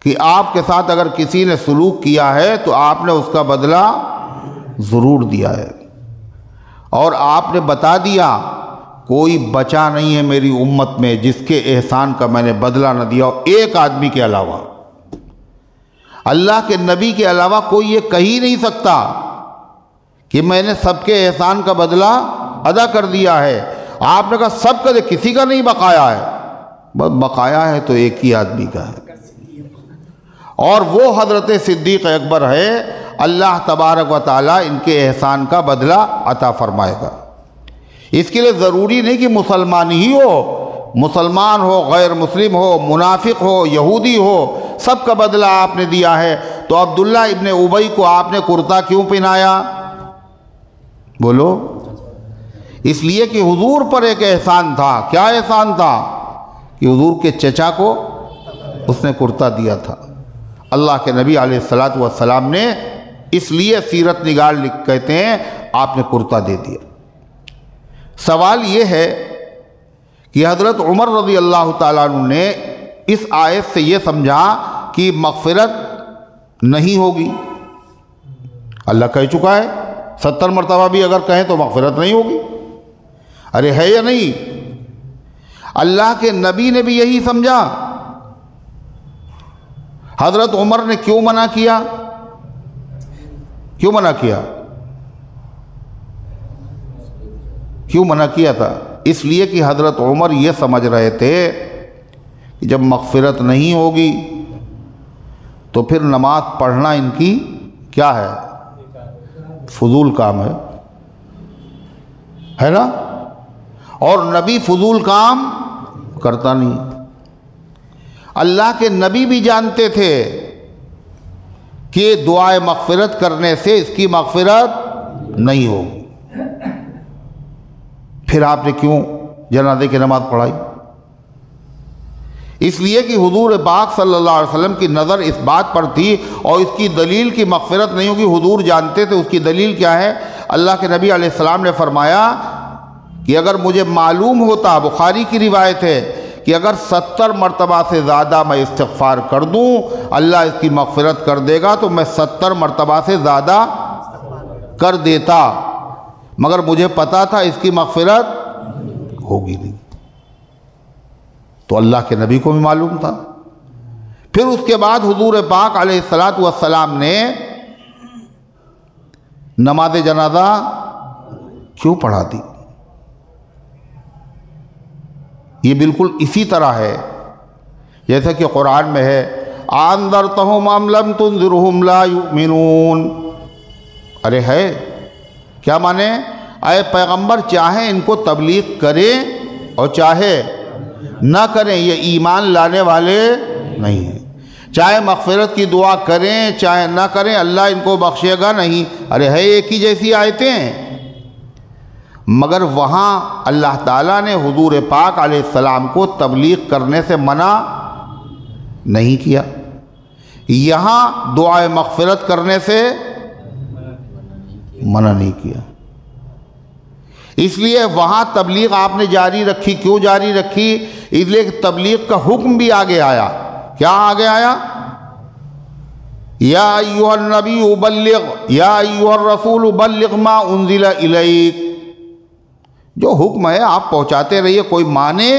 Speaker 1: کہ آپ کے ساتھ اگر کسی نے سلوک کیا ہے تو آپ نے اس کا بدلہ ضرور دیا ہے، اور آپ نے بتا دیا کوئی بچا نہیں ہے میری امت میں جس کے احسان کا میں نے بدلہ نہ دیا ہو، ایک آدمی کے علاوہ۔ اللہ کے نبی کے علاوہ کوئی یہ کہہ ہی نہیں سکتا کہ میں نے سب کے احسان کا بدلہ ادا کر دیا ہے۔ آپ نے کہا سب کا، کسی کا نہیں بقایا ہے، بس بقایا ہے تو ایک ہی آدمی کا ہے، اور وہ حضرت صدیق اکبر ہے۔ اللہ تبارک و تعالیٰ ان کے احسان کا بدلہ عطا فرمائے گا۔ اس کے لیے ضروری نہیں کہ مسلمان ہی ہو، مسلمان ہو، غیر مسلم ہو، منافق ہو، یہودی ہو، سب کا بدلہ آپ نے دیا ہے۔ تو عبداللہ ابن ابی کو آپ نے کرتا کیوں پہنایا؟ بولو۔ اس لیے کہ حضور پر ایک احسان تھا۔ کیا احسان تھا؟ کہ حضور کے چچا کو اس نے کرتا دیا تھا۔ اللہ کے نبی علیہ السلام نے اس لیے سیرت نگار کہتے ہیں آپ نے کرتا دے دیا۔ سوال یہ ہے کہ حضرت عمر رضی اللہ تعالیٰ عنہ نے اس آیت سے یہ سمجھا کہ مغفرت نہیں ہوگی۔ اللہ کہہ چکا ہے 70 مرتبہ بھی اگر کہیں تو مغفرت نہیں ہوگی۔ ارے ہے یا نہیں؟ اللہ کے نبی نے بھی یہی سمجھا۔ حضرت عمر نے کیوں منع کیا؟ کیوں منع کیا؟ کیوں منع کیا تھا؟ اس لیے کہ حضرت عمر یہ سمجھ رہے تھے کہ جب مغفرت نہیں ہوگی تو پھر نماز پڑھنا ان کی کیا ہے؟ فضول کام ہے نا؟ اور نبی فضول کام کرتا نہیں۔ اللہ کے نبی بھی جانتے تھے کہ دعائے مغفرت کرنے سے اس کی مغفرت نہیں ہوگی، پھر آپ نے کیوں جنازے کی نماز پڑھائی؟ اس لیے کہ حضور پاک صلی اللہ علیہ وسلم کی نظر اس بات پر تھی، اور اس کی دلیل کی مغفرت نہیں ہوگی حضور جانتے تھے۔ اس کی دلیل کیا ہے؟ اللہ کے نبی علیہ السلام نے فرمایا کہ اگر مجھے معلوم ہوتا، بخاری کی روایت ہے کہ اگر 70 مرتبہ سے زیادہ میں استغفار کر دوں اللہ اس کی مغفرت کر دے گا، تو میں 70 مرتبہ سے زیادہ کر دیتا، مگر مجھے پتا تھا اس کی مغفرت ہوگی نہیں۔ تو اللہ کے نبی کو بھی معلوم تھا۔ پھر اس کے بعد حضور پاک علیہ السلام نے نماز جنازہ کیوں پڑھا دی؟ یہ بالکل اسی طرح ہے جیسا کہ قرآن میں ہے انذرتہم ام لم تنذرہم لا یؤمنون۔ ارے ہے کیا مانے؟ اے پیغمبر چاہے ان کو تبلیغ کریں اور چاہے نہ کریں، یہ ایمان لانے والے نہیں ہیں۔ چاہے مغفرت کی دعا کریں چاہے نہ کریں، اللہ ان کو بخشے گا نہیں۔ ارے ہے ایک ہی جیسی آیتیں ہیں، مگر وہاں اللہ تعالیٰ نے حضور پاک علیہ السلام کو تبلیغ کرنے سے منع نہیں کیا، یہاں دعائے مغفرت کرنے سے منع نہیں کیا۔ اس لیے وہاں تبلیغ آپ نے جاری رکھی۔ کیوں جاری رکھی؟ اس لیے کہ تبلیغ کا حکم بھی آگے آیا۔ کیا آگے آیا؟ یا ایھا النبی بلغ یا ایھا الرسول بلغ ما انزل الیک۔ جو حکم ہے آپ پہنچاتے رہیے، کوئی مانے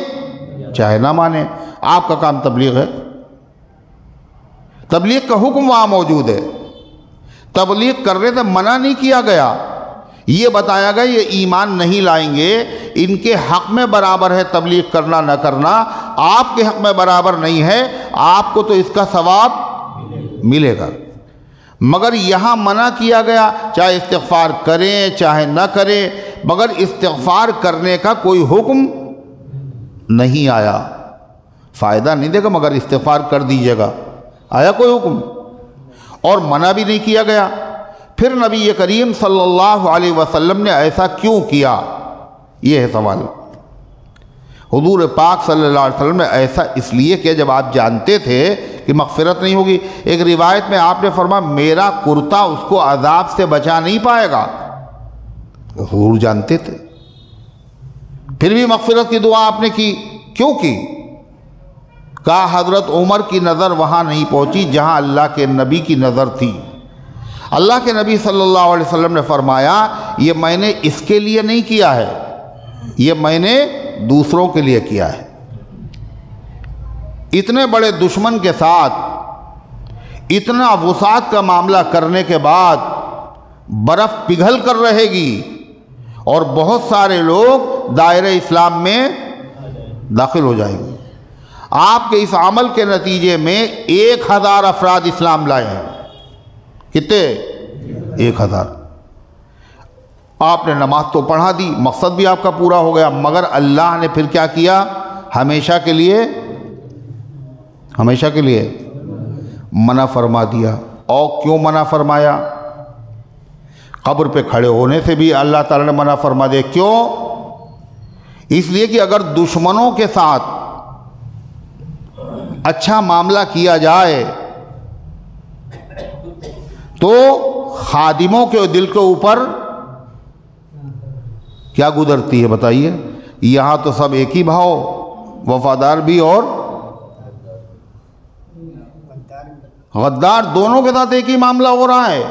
Speaker 1: چاہے نہ مانے، آپ کا کام تبلیغ ہے۔ تبلیغ کا حکم وہاں موجود ہے، تبلیغ کرنے سے منع نہیں کیا گیا۔ یہ بتایا گیا یہ ایمان نہیں لائیں گے، ان کے حق میں برابر ہے تبلیغ کرنا نہ کرنا، آپ کے حق میں برابر نہیں ہے، آپ کو تو اس کا ثواب ملے گا۔ مگر یہاں منع کیا گیا، چاہے استغفار کریں چاہے نہ کریں، مگر استغفار کرنے کا کوئی حکم نہیں آیا۔ فائدہ نہیں دے گا مگر استغفار کر دیجیے گا، آیا کوئی حکم؟ اور منع بھی نہیں کیا گیا۔ پھر نبی کریم صلی اللہ علیہ وسلم نے ایسا کیوں کیا؟ یہ ہے سوال۔ حضور پاک صلی اللہ علیہ وسلم نے ایسا اس لیے کہ جب آپ جانتے تھے کہ مغفرت نہیں ہوگی، ایک روایت میں آپ نے فرمایا میرا کرتا اس کو عذاب سے بچا نہیں پائے گا۔ حضور جانتے تھے، پھر بھی مغفرت کی دعا آپ نے کی۔ کیوں کی؟ کہا حضرت عمر کی نظر وہاں نہیں پہنچی جہاں اللہ کے نبی کی نظر تھی۔ اللہ کے نبی صلی اللہ علیہ وسلم نے فرمایا یہ میں نے اس کے لیے نہیں کیا ہے، یہ میں نے دوسروں کے لیے کیا ہے۔ اتنے بڑے دشمن کے ساتھ اتنا وسعت کا معاملہ کرنے کے بعد برف پگھل کر رہے گی اور بہت سارے لوگ دائرہ اسلام میں داخل ہو جائیں گے۔ آپ کے اس عمل کے نتیجے میں 1000 افراد اسلام لائے ہیں۔ کتنے؟ 1000۔ آپ نے نماز تو پڑھا دی، مقصد بھی آپ کا پورا ہو گیا، مگر اللہ نے پھر کیا کیا؟ ہمیشہ کے لیے منع فرما دیا۔ اور کیوں منع فرمایا؟ قبر پہ کھڑے ہونے سے بھی اللہ تعالیٰ نے منع فرما دیا۔ کیوں؟ اس لیے کہ اگر دشمنوں کے ساتھ اچھا معاملہ کیا جائے تو خادموں کے دل کے اوپر کیا گزرتی ہے بتائیے؟ یہاں تو سب ایک ہی بھاؤ، وفادار بھی اور غدار، دونوں کے ساتھ ایک ہی معاملہ ہو رہا ہے۔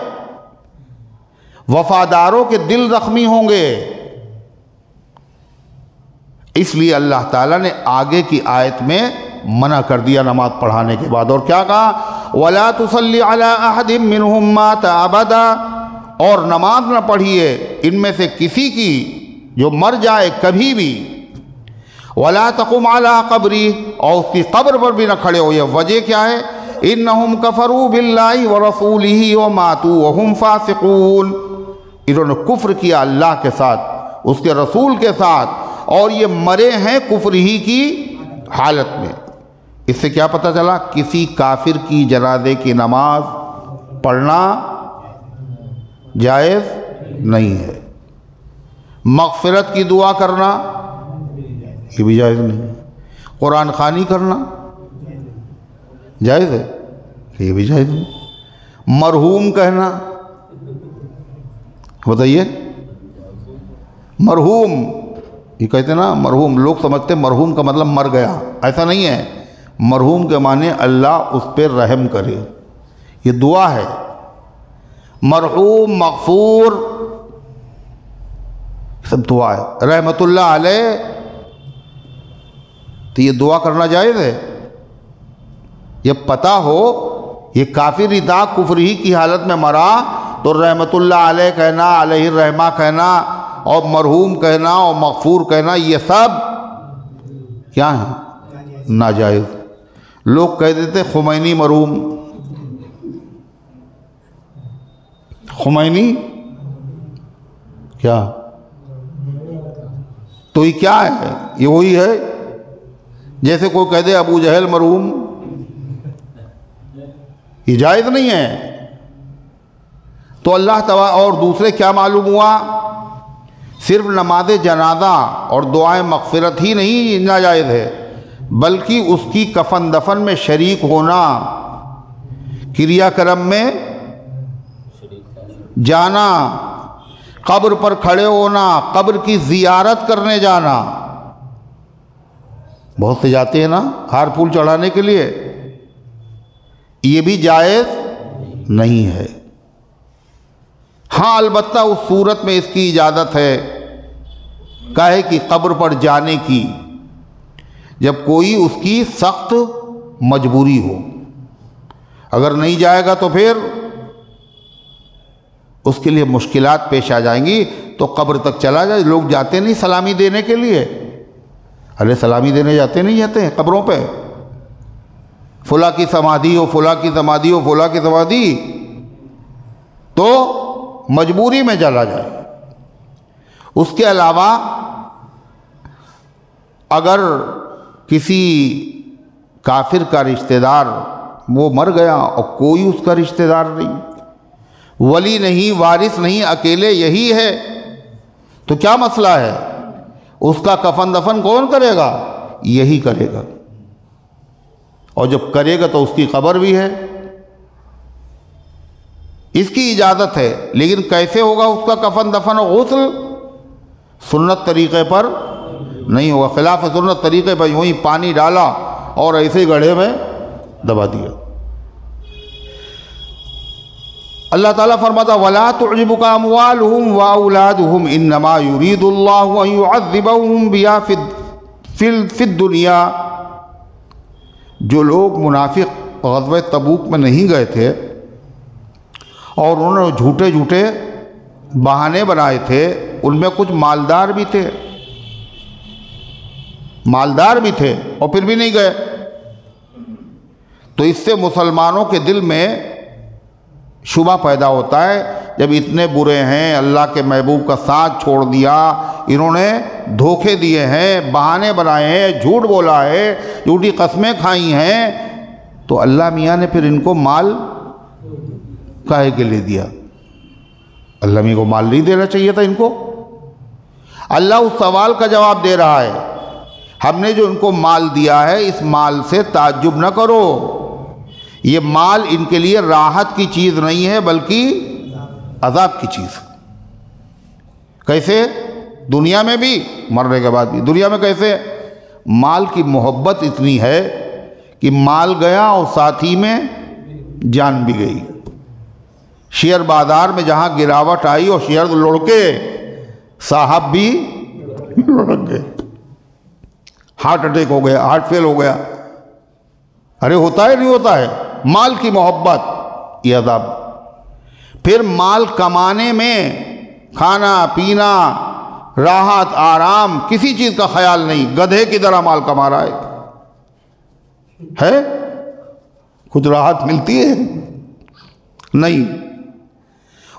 Speaker 1: وفاداروں کے دل زخمی ہوں گے۔ اس لیے اللہ تعالیٰ نے آگے کی آیت میں منع کر دیا نماز پڑھانے کے بعد، اور کیا کہا؟ وَلَا تُصَلِّ عَلَىٰ أَحَدٍ مِّنْهُمْ مَاتَ أَبَدًا، اور نماز نہ پڑھیے ان میں سے کسی کی جو مر جائے کبھی بھی۔ وَلَا تَقُمْ عَلَىٰ قَبْرِهِ، اور اس کی قبر پر بھی نہ کھڑے ہو۔ یہ وجہ کیا ہے؟ إِنَّهُمْ كَفَرُوا بِاللَّهِ وَرَسُولِهِ وَمَاتُوا وَهُمْ فَاسِقُونَ، انہوں نے کفر کیا اللہ کے ساتھ، اس کے رسول کے ساتھ، اور یہ مرے ہیں کفر ہی کی حالت میں۔ اس سے کیا پتہ چلا؟ کسی کافر کی جنازے کی نماز پڑھنا جائز نہیں ہے، مغفرت کی دعا کرنا یہ بھی جائز نہیں ہے، قرآن خوانی کرنا جائز ہے یہ بھی جائز نہیں، مرحوم کہنا، بتائیے مرحوم، یہ کہتے ہیں نا مرحوم، لوگ سمجھتے ہیں مرحوم کا مطلب مر گیا، ایسا نہیں ہے۔ مرحوم کے معنی اللہ اس پہ رحم کرے، یہ دعا ہے۔ مرحوم، مغفور سب دعا ہے رحمت اللہ علیہ، تو یہ دعا کرنا جائز ہے؟ یہ پتہ ہو یہ کافر ادا کفر ہی کی حالت میں مرا تو رحمت اللہ علیہ کہنا، علیہ الرحمہ کہنا، اور مرحوم کہنا، اور مغفور کہنا، یہ سب کیا ہے؟ ناجائز۔ لوگ کہہ دیتے خمینی مرحوم، خمینی کیا؟ تو یہ کیا ہے؟ یہ وہی ہے جیسے کوئی کہہ دے ابو جہل مرحوم، یہ جائز نہیں ہے۔ تو اللہ تعالیٰ اور دوسرے کیا معلوم ہوا؟ صرف نماز جنازہ اور دعائیں مغفرت ہی نہیں ناجائز ہے، بلکہ اس کی کفن دفن میں شریک ہونا، کریا کرم میں جانا، قبر پر کھڑے ہونا، قبر کی زیارت کرنے جانا۔ بہت سے جاتے ہیں نا ہار پھول چڑھانے کے لیے، یہ بھی جائز نہیں ہے۔ ہاں البتہ اس صورت میں اس کی اجازت ہے کاہے کہ قبر پر جانے کی، جب کوئی اس کی سخت مجبوری ہو۔ اگر نہیں جائے گا تو پھر اس کے لیے مشکلات پیش آ جائیں گی، تو قبر تک چلا جائے۔ لوگ جاتے نہیں سلامی دینے کے لیے، ارے سلامی دینے جاتے نہیں جاتے ہیں قبروں پہ، فلاں کی سمادھی ہو، فلاں کی سمادھی ہو، فلاں کی سمادھی، تو مجبوری میں چلا جائے۔ اس کے علاوہ اگر کسی کافر کا رشتہ دار وہ مر گیا اور کوئی اس کا رشتہ دار نہیں، ولی نہیں، وارث نہیں، اکیلے یہی ہے، تو کیا مسئلہ ہے؟ اس کا کفن دفن کون کرے گا؟ یہی کرے گا، اور جب کرے گا تو اس کی قبر بھی ہے، اس کی اجازت ہے۔ لیکن کیسے ہوگا اس کا کفن دفن و غسل؟ سنت طریقے پر نہیں ہوگا، خلاف سنت طریقے پر یوں ہی پانی ڈالا اور ایسے گڑھے میں دبا دیا۔ اللہ تعالیٰ فرماتا وَلَا تُعْجِبُكَ أَمْوَالُهُمْ وَأَوْلَادُهُمْ إِنَّمَا يُرِيدُ اللَّهُ أَن يُعَذِّبَهُمْ بِهَا فِي الدُّنْيَا۔ جو لوگ منافق غزوہ تبوک میں نہیں گئے تھے اور انہوں نے جھوٹے جھوٹے بہانے بنائے تھے، ان میں کچھ مالدار بھی تھے، اور پھر بھی نہیں گئے، تو اس سے مسلمانوں کے دل میں شبہ پیدا ہوتا ہے، جب اتنے برے ہیں، اللہ کے محبوب کا ساتھ چھوڑ دیا، انہوں نے دھوکے دیے ہیں، بہانے بنائے ہیں، جھوٹ بولا ہے، جھوٹی قسمیں کھائی ہیں، تو اللہ میاں نے پھر ان کو مال کاہے کے لے دیا؟ اللہ میاں کو مال نہیں دینا چاہیے تھا ان کو۔ اللہ اس سوال کا جواب دے رہا ہے، ہم نے جو ان کو مال دیا ہے اس مال سے تعجب نہ کرو، یہ مال ان کے لیے راحت کی چیز نہیں ہے بلکہ عذاب کی چیز۔ کیسے؟ دنیا میں بھی، مرنے کے بعد بھی۔ دنیا میں کیسے؟ مال کی محبت اتنی ہے کہ مال گیا اور ساتھی میں جان بھی گئی۔ شیئر بازار میں جہاں گراوٹ آئی اور شیئر لڑکے، صاحب بھی لڑک گئے، ہارٹ اٹیک ہو گیا، ہارٹ فیل ہو گیا۔ ارے ہوتا ہے نہیں ہوتا ہے؟ مال کی محبت یہ عذاب۔ پھر مال کمانے میں کھانا پینا، راحت آرام، کسی چیز کا خیال نہیں، گدھے کی طرح مال کما رہا ہے، کچھ راحت ملتی ہے؟ نہیں۔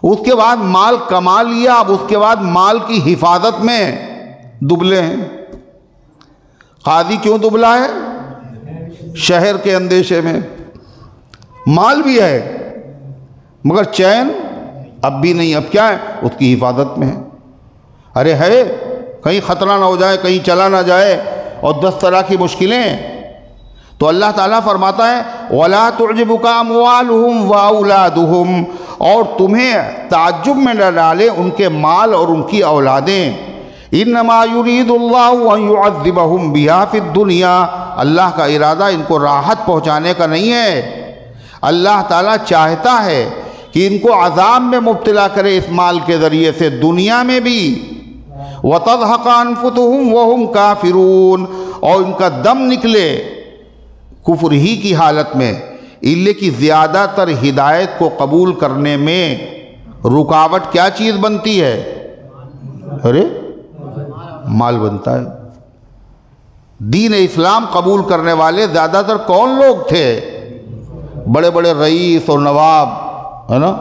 Speaker 1: اس کے بعد مال کما لیا، اب اس کے بعد مال کی حفاظت میں دبلے ہیں۔ قاضی کیوں دبلا ہے؟ شہر کے اندیشے میں۔ مال بھی ہے مگر چین اب بھی نہیں، اب کیا ہے؟ اس کی حفاظت میں ہے۔ ارے ہے، کہیں خطرہ نہ ہو جائے، کہیں چلا نہ جائے، اور 10 طرح کی مشکلیں۔ تو اللہ تعالیٰ فرماتا ہے وَلَا تُعْجِبُكَ أَمْوَالُهُمْ وَأَوْلَادُهُمْ، اور تمہیں تعجب میں نہ ڈالے ان کے مال اور ان کی اولادیں۔ إِنَّمَا يُرِيدُ اللَّهُ أَن يُعَذِّبَهُمْ بِهَا فِي الدُّنْيَا، اللہ کا ارادہ ان کو راحت پہنچانے کا نہیں ہے، اللہ تعالیٰ چاہتا ہے کہ ان کو عذاب میں مبتلا کرے اس مال کے ذریعے سے، دنیا میں بھی، وَتَضْحَقَ أَنفُسُهُمْ وَهُمْ كَافِرُونَ، اور ان کا دم نکلے کفر ہی کی حالت میں، اللہ کی زیادہ تر ہدایت کو قبول کرنے میں رکاوٹ کیا چیز بنتی ہے؟ ارے مال بنتا ہے۔ دین اسلام قبول کرنے والے زیادہ تر کون لوگ تھے؟ بڑے بڑے رئیس اور نواب، ہے نا،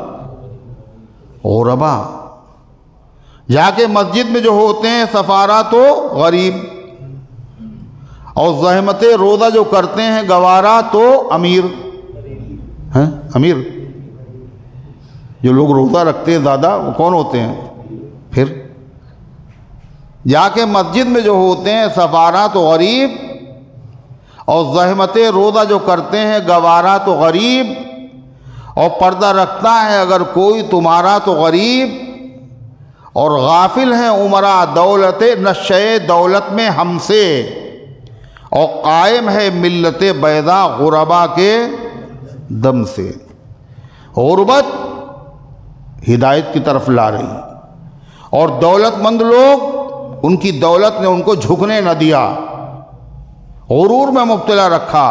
Speaker 1: غربا۔ جا کے مسجد میں جو ہوتے ہیں سفارہ تو غریب، اور زحمت روزہ جو کرتے ہیں گوارا تو امیر ہیں۔ امیر جو لوگ روزہ رکھتے ہیں زیادہ وہ کون ہوتے ہیں؟ پھر جا کے مسجد میں جو ہوتے ہیں سفارہ تو غریب، اور زحمت روزہ جو کرتے ہیں گوارا تو غریب، اور پردہ رکھتا ہے اگر کوئی تمہارا تو غریب، اور غافل ہیں عمرا دولت نشے دولت میں ہم سے، اور قائم ہے ملت بیضا غربا کے دم سے۔ غربت ہدایت کی طرف لا رہی، اور دولت مند لوگ ان کی دولت نے ان کو جھکنے نہ دیا، غرور میں مبتلا رکھا،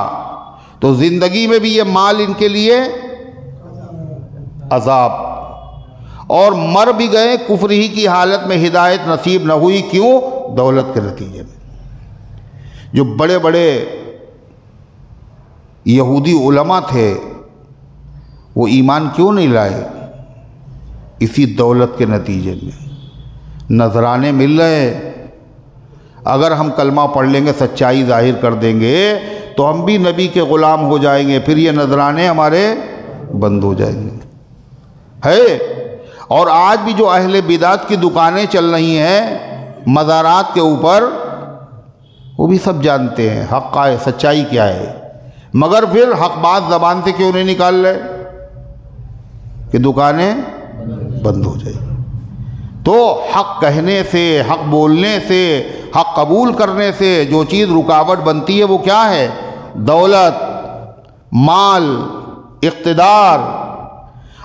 Speaker 1: تو زندگی میں بھی یہ مال ان کے لیے عذاب، اور مر بھی گئے کفر ہی کی حالت میں، ہدایت نصیب نہ ہوئی۔ کیوں؟ دولت کے نتیجے میں۔ جو بڑے بڑے یہودی علماء تھے وہ ایمان کیوں نہیں لائے؟ اسی دولت کے نتیجے میں۔ نذرانے مل رہے، اگر ہم کلمہ پڑھ لیں گے، سچائی ظاہر کر دیں گے تو ہم بھی نبی کے غلام ہو جائیں گے، پھر یہ نذرانے ہمارے بند ہو جائیں گے۔ ہے، اور آج بھی جو اہل بدعت کی دکانیں چل رہی ہیں مزارات کے اوپر، وہ بھی سب جانتے ہیں حق کا سچائی کیا ہے، مگر پھر حق بات زبان سے کیوں نہیں نکال رہے کہ دکانیں بند ہو جائیں۔ تو حق کہنے سے، حق بولنے سے، حق قبول کرنے سے جو چیز رکاوٹ بنتی ہے وہ کیا ہے؟ دولت، مال، اقتدار۔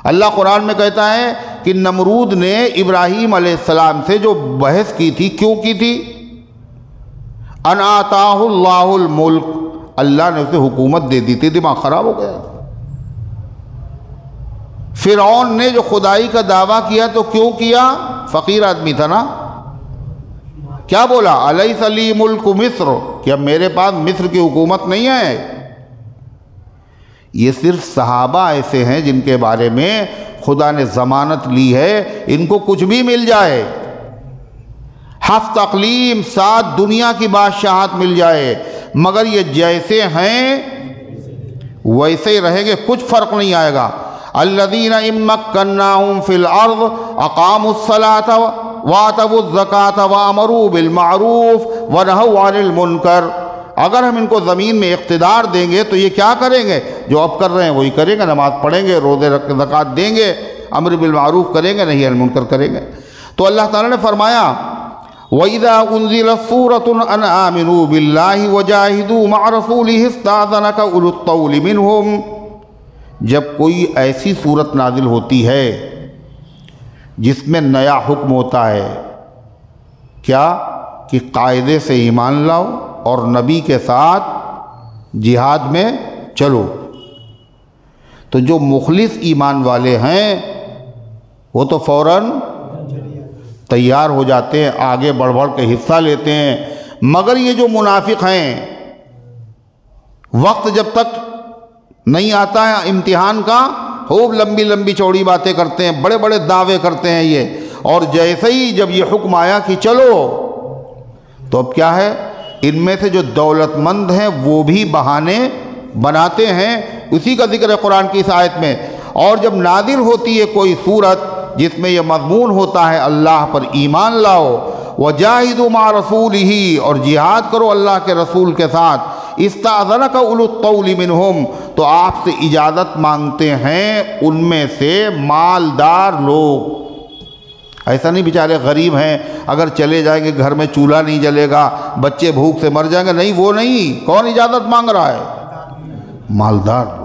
Speaker 1: اللہ قرآن میں کہتا ہے کہ نمرود نے ابراہیم علیہ السلام سے جو بحث کی تھی، کیوں کی تھی؟ ان آتاہ اللہ الملک، اللہ نے اسے حکومت دے دی تھی، دماغ خراب ہو گیا۔ فرعون نے جو خدائی کا دعویٰ کیا تو کیوں کیا؟ فقیر آدمی تھا نا، کیا بولا؟ الیس لی ملک مصر، کہ اب میرے پاس مصر کی حکومت نہیں ہے۔ یہ صرف صحابہ ایسے ہیں جن کے بارے میں خدا نے ضمانت لی ہے ان کو کچھ بھی مل جائے، 7 اقلیم 7 دنیا کی بادشاہت مل جائے، مگر یہ جیسے ہیں ویسے ہی رہیں گے، کچھ فرق نہیں آئے گا۔ الذین ان مکناہم فی الارض اقاموا الصلاۃ وآتوا الزکاۃ وامروا بالمعروف ونہوا عن المنکر، اگر ہم ان کو زمین میں اقتدار دیں گے تو یہ کیا کریں گے؟ جو اب کر رہے ہیں وہی کریں گے، نماز پڑھیں گے، روزے رکھ کے زکوٰۃ دیں گے، امر بالمعروف کریں گے، نہی عن المنکر کریں گے۔ تو اللہ تعالیٰ نے فرمایا وَإِذَا أُنزِلَتْ سُورَةٌ أَنْ آمِنُوا بِاللَّهِ وَجَاهِدُوا مَعَ رَسُولِهِ اسْتَأْذَنَكَ أُولُو الطَّوْلِ مِنْهُمْ، جب کوئی ایسی صورت نازل ہوتی ہے جس میں نیا حکم ہوتا ہے، کیا کہ قاعدے سے ایمان لاؤ اور نبی کے ساتھ جہاد میں چلو، تو جو مخلص ایمان والے ہیں وہ تو فوراً تیار ہو جاتے ہیں، آگے بڑھ بڑھ کے حصہ لیتے ہیں۔ مگر یہ جو منافق ہیں، وقت جب تک نہیں آتا ہے امتحان کا، خوب لمبی لمبی چوڑی باتیں کرتے ہیں، بڑے بڑے دعوے کرتے ہیں یہ، اور جیسے ہی جب یہ حکم آیا کہ چلو، تو اب کیا ہے؟ ان میں سے جو دولت مند ہیں وہ بھی بہانے بناتے ہیں۔ اسی کا ذکر ہے قرآن کی اس آیت میں۔ اور جب نازل ہوتی ہے کوئی صورت جس میں یہ مضمون ہوتا ہے اللہ پر ایمان لاؤ، وَجَاهِدُوا مَعَ رَسُولِهِ، اور جہاد کرو اللہ کے رسول کے ساتھ، اسْتَأْذَنَكَ أُولُو الطَّوْلِ مِنْهُمْ، تو آپ سے اجازت مانگتے ہیں ان میں سے مالدار لوگ۔ ایسا نہیں بیچارے غریب ہیں، اگر چلے جائیں گے گھر میں چولہا نہیں جلے گا، بچے بھوک سے مر جائیں گے، نہیں، وہ نہیں۔ کون اجازت مانگ رہا ہے؟ مالدار لوگ۔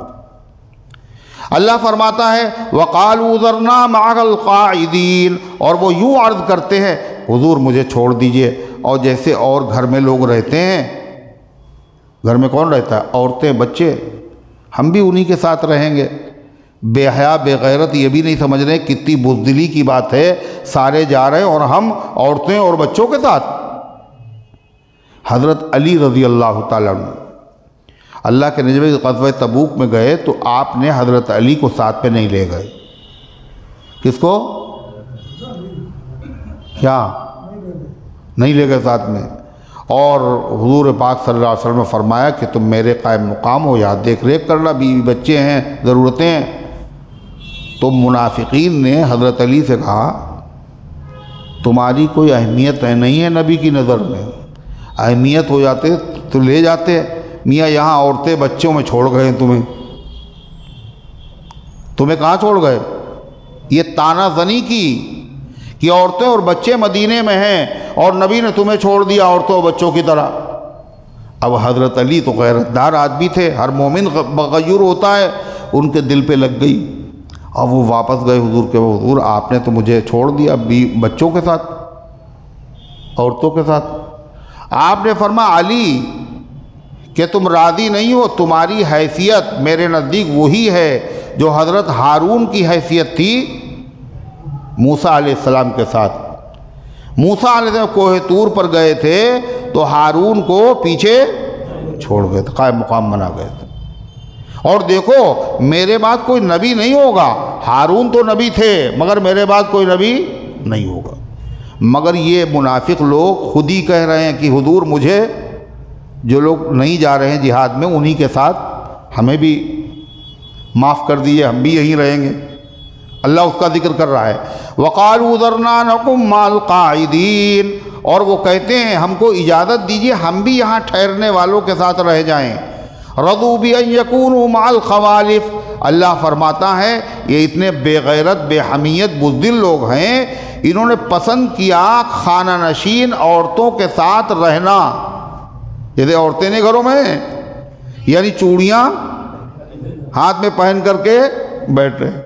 Speaker 1: اللہ فرماتا ہے وَقَالُوا ذَرْنَا مَعَ الْقَاعِدِينَ، اور وہ یوں عرض کرتے ہیں حضور مجھے چھوڑ دیجئے، اور جیسے اور گھر میں لوگ رہتے ہیں، گھر میں کون رہتا ہے؟ عورتیں، بچے، ہم بھی انہی کے ساتھ رہیں گے۔ بے حیا بے غیرت یہ بھی نہیں سمجھ رہے کتنی بزدلی کی بات ہے، سارے جا رہے ہیں اور ہم عورتیں اور بچوں کے ساتھ۔ حضرت علی رضی اللہ تعالیٰ عنہ اللہ کے نبی غزوہ تبوک میں گئے تو آپ نے حضرت علی کو ساتھ پہ نہیں لے گئے۔ کس کو؟ کیا نہیں لے گئے ساتھ میں؟ اور حضور پاک صلی اللہ علیہ وسلم نے فرمایا کہ تم میرے قائم مقام ہو، یا دیکھ ریکھ کرنا، بیوی بچے ہیں، ضرورتیں ہیں۔ تو منافقین نے حضرت علی سے کہا تمہاری کوئی اہمیت نہیں ہے نبی کی نظر میں، اہمیت ہو جاتے تو لے جاتے، میاں یہاں عورتیں بچوں میں چھوڑ گئے، تمہیں کہاں چھوڑ گئے؟ یہ طعنہ زنی کی کہ عورتیں اور بچے مدینے میں ہیں اور نبی نے تمہیں چھوڑ دیا عورتوں اور بچوں کی طرح۔ اب حضرت علی تو غیرت دار آدمی تھے، ہر مومن بغیور ہوتا ہے، ان کے دل پہ لگ گئی۔ اب وہ واپس گئے حضور کے، حضور آپ نے تو مجھے چھوڑ دیا بچوں کے ساتھ، عورتوں کے ساتھ۔ آپ نے فرمایا علی کہ تم راضی نہیں ہو، تمہاری حیثیت میرے نزدیک وہی ہے جو حضرت ہارون کی حیثیت تھی موسیٰ علیہ السلام کے ساتھ۔ موسیٰ علیہ السلام کوہ طور پر گئے تھے تو ہارون کو پیچھے چھوڑ گئے تھے، قائم مقام بنا گئے تھے۔ اور دیکھو میرے بعد کوئی نبی نہیں ہوگا، ہارون تو نبی تھے مگر میرے بعد کوئی نبی نہیں ہوگا۔ مگر یہ منافق لوگ خود ہی کہہ رہے ہیں کہ حضور مجھے، جو لوگ نہیں جا رہے ہیں جہاد میں انہی کے ساتھ ہمیں بھی معاف کر دیجئے، ہم بھی یہیں رہیں گے۔ اللہ اس کا ذکر کر رہا ہے وَقَالُوا ذَرْنَا نَكُن مَّعَ الْقَاعِدِينَ، اور وہ کہتے ہیں ہم کو اجازت دیجئے ہم بھی یہاں ٹھہرنے والوں کے ساتھ رہ جائیں۔ رَضُوا بِأَن يَكُونُوا مَعَ الْخَوَالِفِ، اللہ فرماتا ہے یہ اتنے بے غیرت بے حمیت بزدل لوگ ہیں، انہوں نے پسند کیا خانہ نشین عورتوں کے ساتھ رہنا۔ جیسے عورتیں نہیں گھروں میں، یعنی چوڑیاں ہاتھ میں پہن کر کے بیٹھ رہے۔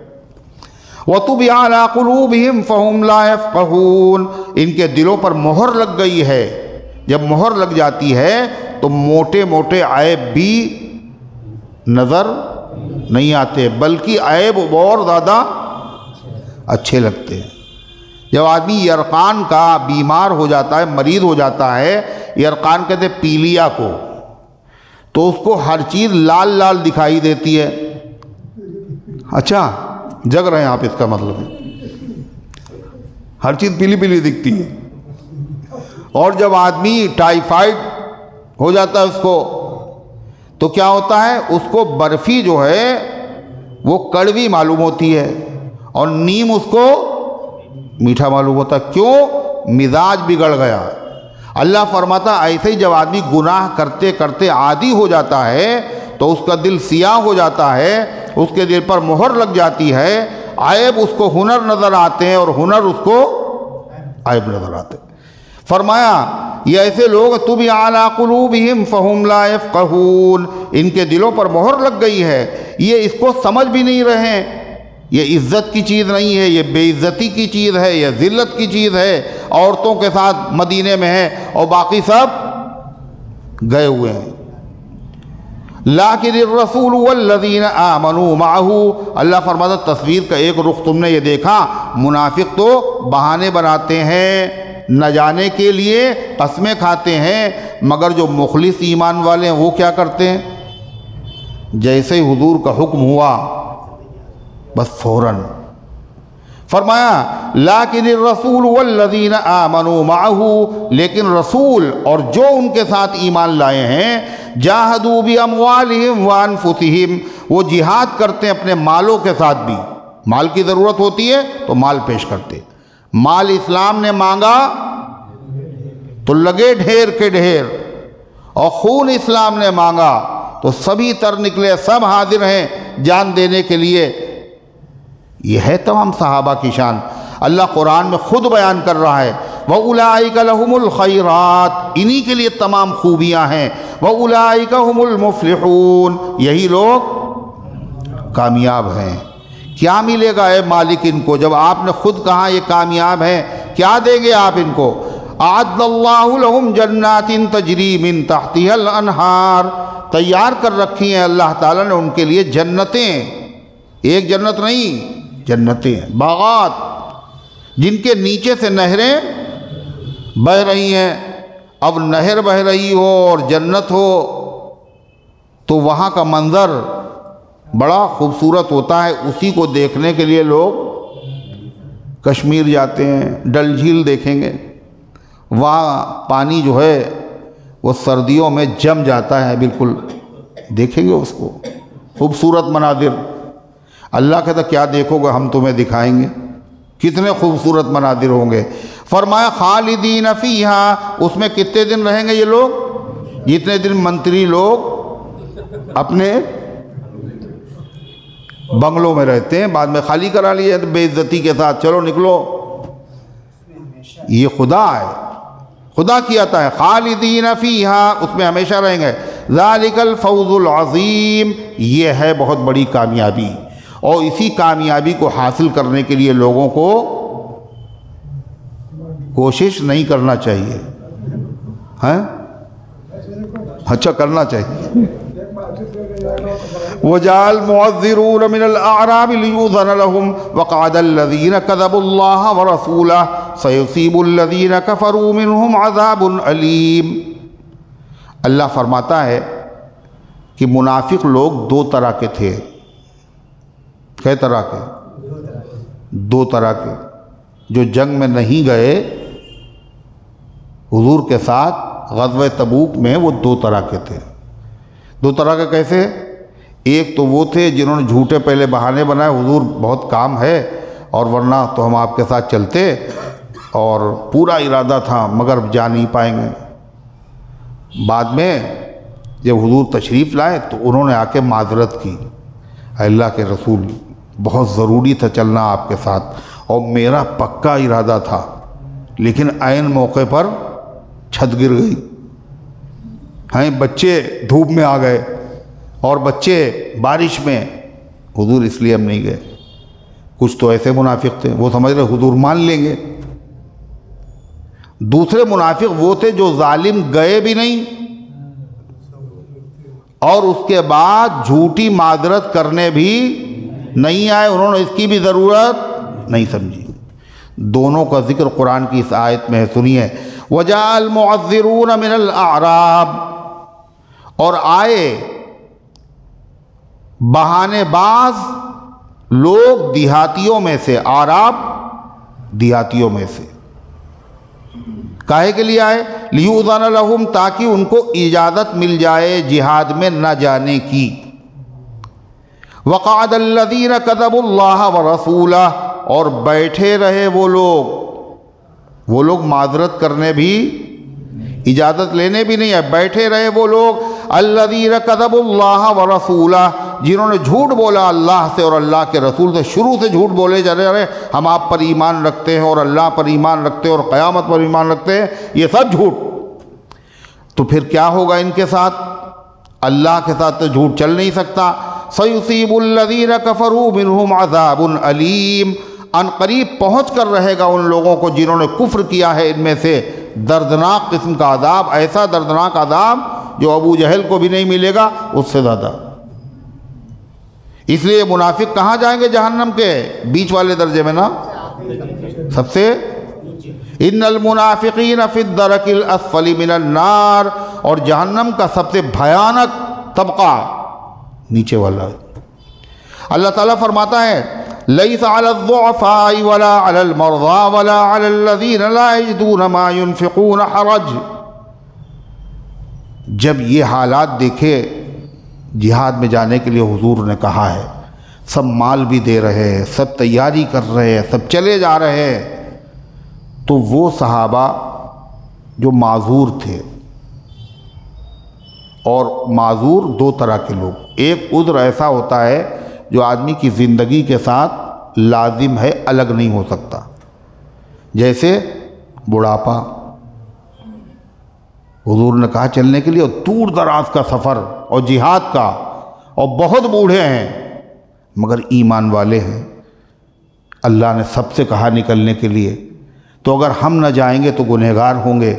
Speaker 1: وَطُبِعَ عَلَىٰ قُلُوبِهِمْ فَهُمْ لَا يَفْقَهُونَ، ان کے دلوں پر مہر لگ گئی ہے۔ جب مہر لگ جاتی ہے تو موٹے موٹے عیب بھی نظر نہیں آتے، بلکہ عیب اور زیادہ اچھے لگتے ہیں۔ جب آدمی یرقان کا بیمار ہو جاتا ہے، مریض ہو جاتا ہے، یرقان کہتے ہیں پیلیا کو، تو اس کو ہر چیز لال لال دکھائی دیتی ہے۔ اچھا جگ رہے ہیں آپ، اس کا مطلب ہے ہر چیز پیلی پیلی دکھتی ہے۔ اور جب آدمی ٹائیفائڈ ہو جاتا ہے اس کو، تو کیا ہوتا ہے؟ اس کو برفی جو ہے وہ کڑوی معلوم ہوتی ہے اور نیم اس کو میٹھا معلوم ہوتا ہے۔ کیوں؟ مزاج بگڑ گیا۔ اللہ فرماتا ایسے ہی جب آدمی گناہ کرتے کرتے عادی ہو جاتا ہے تو اس کا دل سیاہ ہو جاتا ہے، اس کے دل پر مہر لگ جاتی ہے، عیب اس کو ہنر نظر آتے ہیں اور ہنر اس کو عیب نظر آتے ہیں۔ فرمایا یہ ایسے لوگ طُبِعَ عَلَىٰ قُلُوبِهِمْ فَهُمْ لَا يَفْقَهُونَ، ان کے دلوں پر مہر لگ گئی ہے، یہ اس کو سمجھ بھی نہیں رہے، یہ عزت کی چیز نہیں ہے، یہ بے عزتی کی چیز ہے، یہ ذلت کی چیز ہے۔ عورتوں کے ساتھ مدینے میں ہے اور باقی سب گئے ہوئے ہیں۔ لیکن الرسول والذین آمنوا معہ، اللہ فرماتا تصویر کا ایک رخ تم نے یہ دیکھا، منافق تو بہانے بناتے ہیں نہ جانے کے لیے، قسمیں کھاتے ہیں، مگر جو مخلص ایمان والے ہیں وہ کیا کرتے ہیں؟ جیسے ہی حضور کا حکم ہوا بس فوراً فرمایا لیکن الرسول والذین آمنوا معہ، لیکن رسول اور جو ان کے ساتھ ایمان لائے ہیں، جاہدوا باموالہم وانفسہم، وہ جہاد کرتے ہیں اپنے مالوں کے ساتھ بھی۔ مال کی ضرورت ہوتی ہے تو مال پیش کرتے، مال اسلام نے مانگا تو لگے ڈھیر کے ڈھیر، اور خون اسلام نے مانگا تو سبھی تر نکلے، سب حاضر ہیں جان دینے کے لیے۔ یہ ہے تمام صحابہ کی شان، اللہ قرآن میں خود بیان کر رہا ہے وَأُولَئِكَ لَهُمُ الْخَيْرَاتِ، انہی کے لیے تمام خوبیاں ہیں، وَأُولَئِكَ هُمُ الْمُفْلِحُونَ، یہی لوگ کامیاب ہیں۔ کیا ملے گا اے مالک ان کو؟ جب آپ نے خود کہا یہ کامیاب ہیں، کیا دیں گے آپ ان کو؟ اعد اللہ لہم جنات تجری من تحتها الانہار، تیار کر رکھی ہیں اللہ تعالیٰ نے ان کے لیے جنتیں، ایک جنت نہیں، جنتیں، باغات جن کے نیچے سے نہریں بہ رہی ہیں۔ اب نہر بہ رہی ہو اور جنت ہو تو وہاں کا منظر بڑا خوبصورت ہوتا ہے، اسی کو دیکھنے کے لیے لوگ کشمیر جاتے ہیں، ڈل جھیل دیکھیں گے، وہاں پانی جو ہے وہ سردیوں میں جم جاتا ہے، بالکل دیکھیں گے اس کو، خوبصورت مناظر۔ اللہ کہتا کیا دیکھو گے، ہم تمہیں دکھائیں گے، کتنے خوبصورت مناظر ہوں گے۔ فرمایا خالدین فیہا، اس میں کتنے دن رہیں گے یہ لوگ؟ جتنے دن منتری لوگ اپنے بنگلوں میں رہتے ہیں، بعد میں خالی کرا لیے بے عزتی کے ساتھ، چلو نکلو۔ یہ خدا ہے، خدا کی عطا ہے، خالدین فیہا، اس میں ہمیشہ رہیں گے۔ ذالک الفوز العظیم، یہ ہے بہت بڑی کامیابی، اور اسی کامیابی کو حاصل کرنے کے لیے لوگوں کو کوشش نہیں کرنا چاہیے، ہیں؟ اچھا کرنا چاہیے۔ وَجَاءَ الْمُعَذِّرُونَ مِنَ الْأَعْرَابِ لِيُؤْذَنَ لَهُمْ وَقَعَدَ الَّذِينَ كَذَبُوا اللَّهَ وَرَسُولَهُ سَيُصِيبُ الَّذِينَ كَفَرُوا مِنْهُمْ عَذَابٌ أَلِيمٌ۔ اللہ فرماتا ہے کہ منافق لوگ دو طرح کے تھے۔ کئے طرح کے؟ دو طرح کے۔ جو جنگ میں نہیں گئے حضور کے ساتھ غزوہ تبوک میں، وہ دو طرح کے تھے۔ دو طرح کے کیسے؟ ایک تو وہ تھے جنہوں نے جھوٹے پہلے بہانے بنائے، حضور بہت کام ہے اور ورنہ تو ہم آپ کے ساتھ چلتے، اور پورا ارادہ تھا مگر جا نہیں پائیں گے۔ بعد میں جب حضور تشریف لائے تو انہوں نے آ کے معذرت کی، اے اللہ کے رسول بہت ضروری تھا چلنا آپ کے ساتھ، اور میرا پکا ارادہ تھا، لیکن عین موقع پر چھت گر گئی، ہیں بچے دھوپ میں آ گئے اور بچے بارش میں، حضور اس لیے ہم نہیں گئے۔ کچھ تو ایسے منافق تھے وہ سمجھ رہے حضور مان لیں گے۔ دوسرے منافق وہ تھے جو ظالم گئے بھی نہیں اور اس کے بعد جھوٹی معذرت کرنے بھی نہیں آئے، انہوں نے اس کی بھی ضرورت نہیں سمجھی۔ دونوں کا ذکر قرآن کی اس آیت میں ہے، سنیے۔ وَجَاءَ الْمُعَذِّرُونَ مِنَ الْأَعْرَابِ، اور آئے بہانے باز لوگ دیہاتیوں میں سے، اعراب دیہاتیوں میں سے۔ کاہے کے لیے آئے؟ لیؤذن لہم، تاکہ ان کو اجازت مل جائے جہاد میں نہ جانے کی۔ وقعد الذین کذبوا اللہ ورسولہ، اور بیٹھے رہے وہ لوگ معذرت کرنے بھی، اجازت لینے بھی نہیں ہے، بیٹھے رہے وہ لوگ الذین کذبوا اللہ ورسولہ، جنہوں نے جھوٹ بولا اللہ سے اور اللہ کے رسول سے، شروع سے جھوٹ بولے جا رہے ہم آپ پر ایمان رکھتے ہیں اور اللہ پر ایمان رکھتے ہیں اور قیامت پر ایمان رکھتے ہیں، یہ سب جھوٹ۔ تو پھر کیا ہوگا ان کے ساتھ؟ اللہ کے ساتھ تو جھوٹ چل نہیں سکتا۔ سَيُصِيبُ الَّذِينَ كَفَرُوا مِنْهُمْ عَذَابٌ أَلِيمٌ، ان قریب پہنچ کر رہے گا ان لوگوں کو جنہوں نے کفر کیا ہے ان میں سے دردناک قسم کا عذاب، ایسا دردناک عذاب جو ابو جہل کو بھی نہیں ملے گا، اس سے زیادہ۔ اس لیے منافق کہاں جائیں گے؟ جہنم کے بیچ والے درجے میں نا، سب سے۔ ان المنافقین فی الدرک الاسفل من النار، اور جہنم کا سب سے بھیانک طبقہ نیچے والا ہے۔ اللہ تعالیٰ فرماتا ہے لیس علی الضعفاء ولا علی المرضى ولا علی الذین لا یجدون ما ينفقون حرج۔ جب یہ حالات دیکھے جہاد میں جانے کے لیے حضور نے کہا ہے، سب مال بھی دے رہے ہیں، سب تیاری کر رہے ہیں، سب چلے جا رہے ہیں، تو وہ صحابہ جو معذور تھے، اور معذور دو طرح کے لوگ، ایک عذر ایسا ہوتا ہے جو آدمی کی زندگی کے ساتھ لازم ہے، الگ نہیں ہو سکتا، جیسے بڑھاپا۔ حضور نے کہا چلنے کے لیے، اور دور دراز کا سفر اور جہاد کا، اور بہت بوڑھے ہیں مگر ایمان والے ہیں، اللہ نے سب سے کہا نکلنے کے لیے، تو اگر ہم نہ جائیں گے تو گنہگار ہوں گے،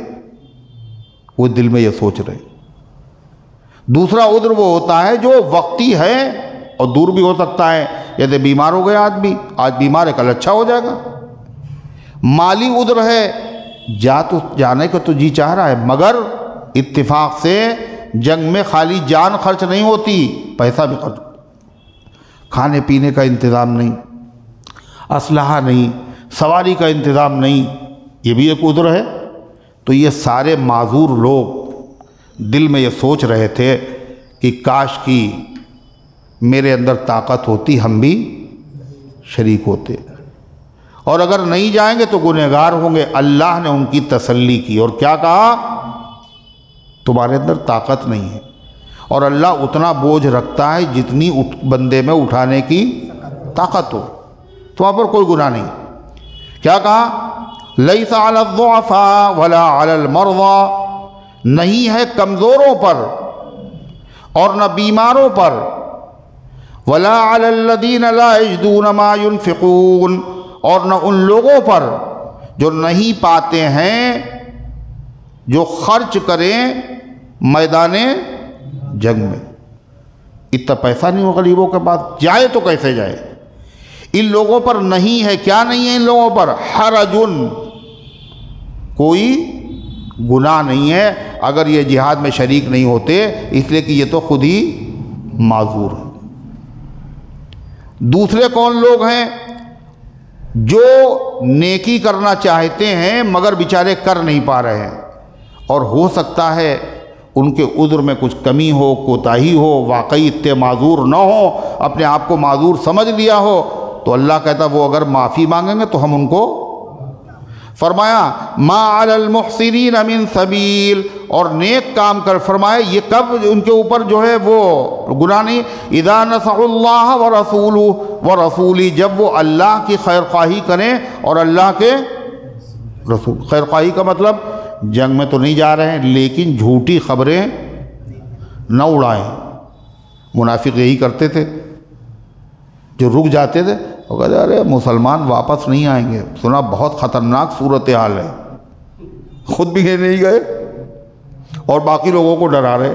Speaker 1: وہ دل میں یہ سوچ رہے۔ دوسرا عذر وہ ہوتا ہے جو وقتی ہے اور دور بھی ہو سکتا ہے، جیسے بیمار ہو گیا آدمی، آج بیمار ہے کل اچھا ہو جائے گا۔ مالی عذر ہے، جانے کا تو جی چاہ رہا ہے، مگر اتفاق سے جنگ میں خالی جان خرچ نہیں ہوتی، پیسہ بھی خرچ، کھانے پینے کا انتظام نہیں، اسلحہ نہیں، سواری کا انتظام نہیں، یہ بھی ایک عذر ہے۔ تو یہ سارے معذور لوگ دل میں یہ سوچ رہے تھے کہ کاش کی میرے اندر طاقت ہوتی، ہم بھی شریک ہوتے، اور اگر نہیں جائیں گے تو گنہگار ہوں گے۔ اللہ نے ان کی تسلی کی اور کیا کہا؟ تمہارے اندر طاقت نہیں ہے، اور اللہ اتنا بوجھ رکھتا ہے جتنی بندے میں اٹھانے کی طاقت ہو، تو وہاں پر کوئی گناہ نہیں۔ کیا کہا؟ لیس علی الضعفاء ولا علی المرضى، نہیں ہے کمزوروں پر اور نہ بیماروں پر، ولا علی الذین لا یجدون ما ينفقون، اور نہ ان لوگوں پر جو نہیں پاتے ہیں جو خرچ کریں میدان جنگ میں۔ اتنا پیسہ نہیں ہو غریبوں کے پاس، جائے تو کیسے جائے؟ ان لوگوں پر نہیں ہے، کیا نہیں ہے ان لوگوں پر؟ حرجن، کوئی گناہ نہیں ہے اگر یہ جہاد میں شریک نہیں ہوتے، اس لیے کہ یہ تو خود ہی معذور ہیں۔ دوسرے کون لوگ ہیں؟ جو نیکی کرنا چاہتے ہیں مگر بیچارے کر نہیں پا رہے ہیں، اور ہو سکتا ہے ان کے عذر میں کچھ کمی ہو، کوتاہی ہو، واقعی اتنے معذور نہ ہو، اپنے آپ کو معذور سمجھ لیا ہو، تو اللہ کہتا وہ اگر معافی مانگیں گے تو ہم ان کو، فرمایا ما علی المحسنین من سبیل، اور نیک کام کر، فرمایا یہ کب ان کے اوپر جو ہے وہ گناہ نہیں، اذا نصحوا اللہ ورسولہ، جب وہ اللہ کی خیر خواہی کریں اور اللہ کے رسول۔ خیر خواہی کا مطلب جنگ میں تو نہیں جا رہے ہیں لیکن جھوٹی خبریں نہ اڑائیں۔ منافق یہی کرتے تھے، جو رک جاتے تھے وہ کہتے ارے مسلمان واپس نہیں آئیں گے، سنا بہت خطرناک صورتحال ہے، خود بھی نہیں گئے اور باقی لوگوں کو ڈرا رہے۔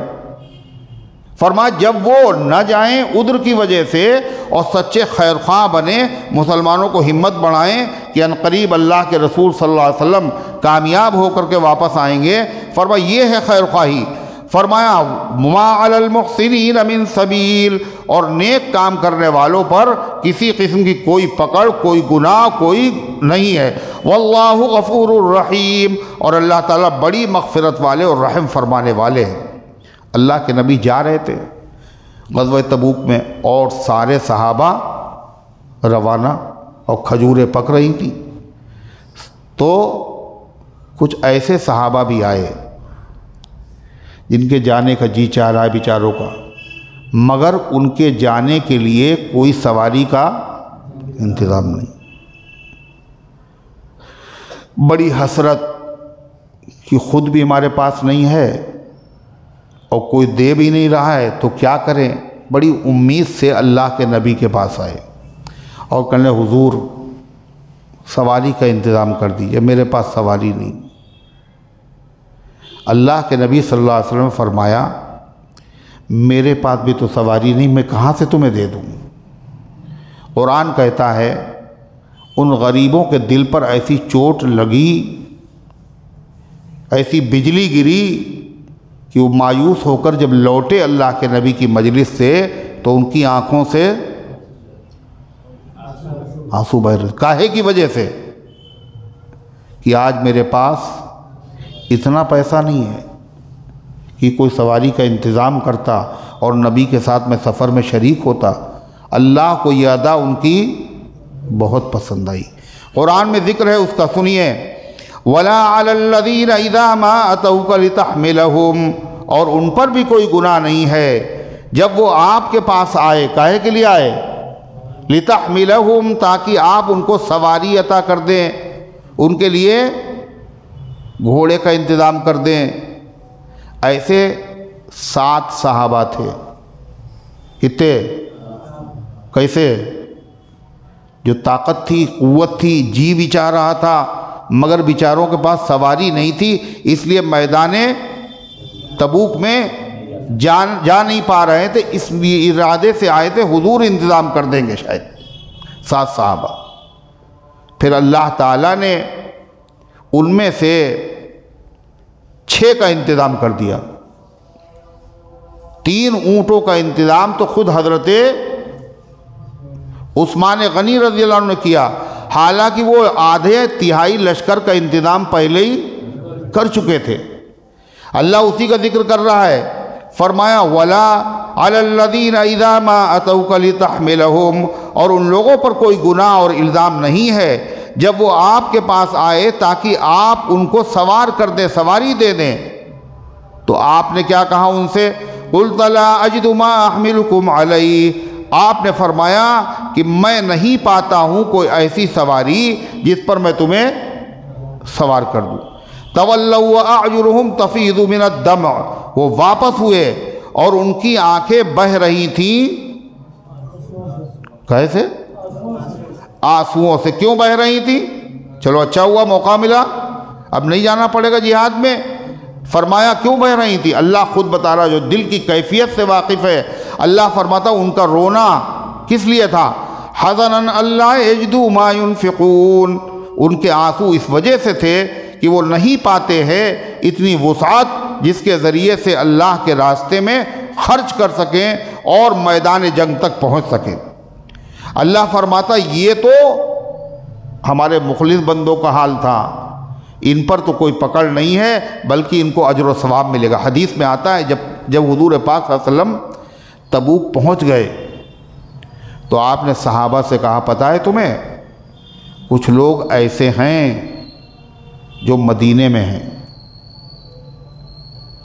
Speaker 1: فرمایا جب وہ نہ جائیں عذر کی وجہ سے اور سچے خیر خواہ بنے، مسلمانوں کو ہمت بڑھائیں کہ عنقریب اللہ کے رسول صلی اللہ علیہ وسلم کامیاب ہو کر کے واپس آئیں گے، فرمایا یہ ہے خیر خواہی۔ فرمایا ما علی المحسنین من سبیل، اور نیک کام کرنے والوں پر کسی قسم کی کوئی پکڑ، کوئی گناہ کوئی نہیں ہے۔ واللہ غفور الرحیم، اور اللہ تعالیٰ بڑی مغفرت والے اور رحم فرمانے والے ہیں۔ اللہ کے نبی جا رہے تھے غزوہ تبوک میں، اور سارے صحابہ روانہ، اور کھجوریں پک رہی تھیں، تو کچھ ایسے صحابہ بھی آئے جن کے جانے کا جی چاہ رہا ہے بیچاروں کا، مگر ان کے جانے کے لیے کوئی سواری کا انتظام نہیں۔ بڑی حسرت کہ خود بھی ہمارے پاس نہیں ہے اور کوئی دے بھی نہیں رہا ہے، تو کیا کریں؟ بڑی امید سے اللہ کے نبی کے پاس آئے اور کہنے حضور سواری کا انتظام کر دیجئے، میرے پاس سواری نہیں۔ اللہ کے نبی صلی اللہ علیہ وسلم نے فرمایا میرے پاس بھی تو سواری نہیں، میں کہاں سے تمہیں دے دوں؟ قرآن کہتا ہے ان غریبوں کے دل پر ایسی چوٹ لگی، ایسی بجلی گری کہ وہ مایوس ہو کر جب لوٹے اللہ کے نبی کی مجلس سے تو ان کی آنکھوں سے آنسو بہہ رہے۔ کاہے کی وجہ سے؟ کہ آج میرے پاس اتنا پیسہ نہیں ہے کہ کوئی سواری کا انتظام کرتا اور نبی کے ساتھ میں سفر میں شریک ہوتا۔ اللہ کو یہ ادا ان کی بہت پسند آئی۔ قرآن میں ذکر ہے اس کا، سنیے، وَلَا عَلَى الَّذِينَ إِذَا مَا أَتَوْكَ لِتَحْمِلَهُمْ، اور ان پر بھی کوئی گناہ نہیں ہے جب وہ آپ کے پاس آئے، کاہے کے لیے آئے؟ لِتَحْمِلَهُمْ، تاکہ آپ ان کو سواری عطا کر دیں، ان کے لیے گھوڑے کا انتظام کر دیں۔ ایسے 7 صحابہ تھے، کتنے؟ کیسے؟ جو طاقت تھی، قوت تھی، جی بھی چاہ رہا تھا مگر بیچاروں کے پاس سواری نہیں تھی، اس لیے میدان تبوک میں جا نہیں پا رہے تھے، اس لیے ارادے سے آئے تھے حضور انتظام کر دیں گے شاید 7 صحابہ۔ پھر اللہ تعالیٰ نے ان میں سے 6 کا انتظام کر دیا۔ 3 اونٹوں کا انتظام تو خود حضرت عثمان غنی رضی اللہ عنہ نے کیا، حالانکہ وہ آدھے تہائی لشکر کا انتظام پہلے ہی کر چکے تھے۔ اللہ اسی کا ذکر کر رہا ہے، فرمایا وَلَا عَلَى الَّذِينَ إِذَا مَا أَتَوْكَ لِتَحْمِلَهُمْ، اور ان لوگوں پر کوئی گناہ اور الزام نہیں ہے جب وہ آپ کے پاس آئے تاکہ آپ ان کو سوار کر دیں، سواری دے دیں، تو آپ نے کیا کہا ان سے؟ قُلْتَ لَا أَجِدُ مَا أَحْمِلُكُمْ عَلَيْهِ، آپ نے فرمایا کہ میں نہیں پاتا ہوں کوئی ایسی سواری جس پر میں تمہیں سوار کر دوں۔ تَوَلَّوْا وَأَعْيُنُهُمْ تَفِيضُ مِنَ الدَّمْعِ، وہ واپس ہوئے اور ان کی آنکھیں بہہ رہی تھیں، کیسے؟ آنسوؤں سے۔ کیوں بہہ رہی تھیں؟ چلو اچھا ہوا موقع ملا، اب نہیں جانا پڑے گا جہاد میں۔ فرمایا کیوں بہہ رہی تھی؟ اللہ خود بتا رہا، جو دل کی کیفیت سے واقف ہے۔ اللہ فرماتا ان کا رونا کس لیے تھا؟ حَزَنًا أَلَّا يَجِدُوا مَا يُنْفِقُونَ، ان کے آنسو اس وجہ سے تھے کہ وہ نہیں پاتے ہیں اتنی وسعت جس کے ذریعے سے اللہ کے راستے میں خرچ کر سکیں اور میدان جنگ تک پہنچ سکیں۔ اللہ فرماتا یہ تو ہمارے مخلص بندوں کا حال تھا، ان پر تو کوئی پکڑ نہیں ہے بلکہ ان کو اجر و ثواب ملے گا۔ حدیث میں آتا ہے جب حضور پاک صلی اللہ علیہ وسلم تبوک پہنچ گئے تو آپ نے صحابہ سے کہا پتہ ہے تمہیں کچھ لوگ ایسے ہیں جو مدینے میں ہیں،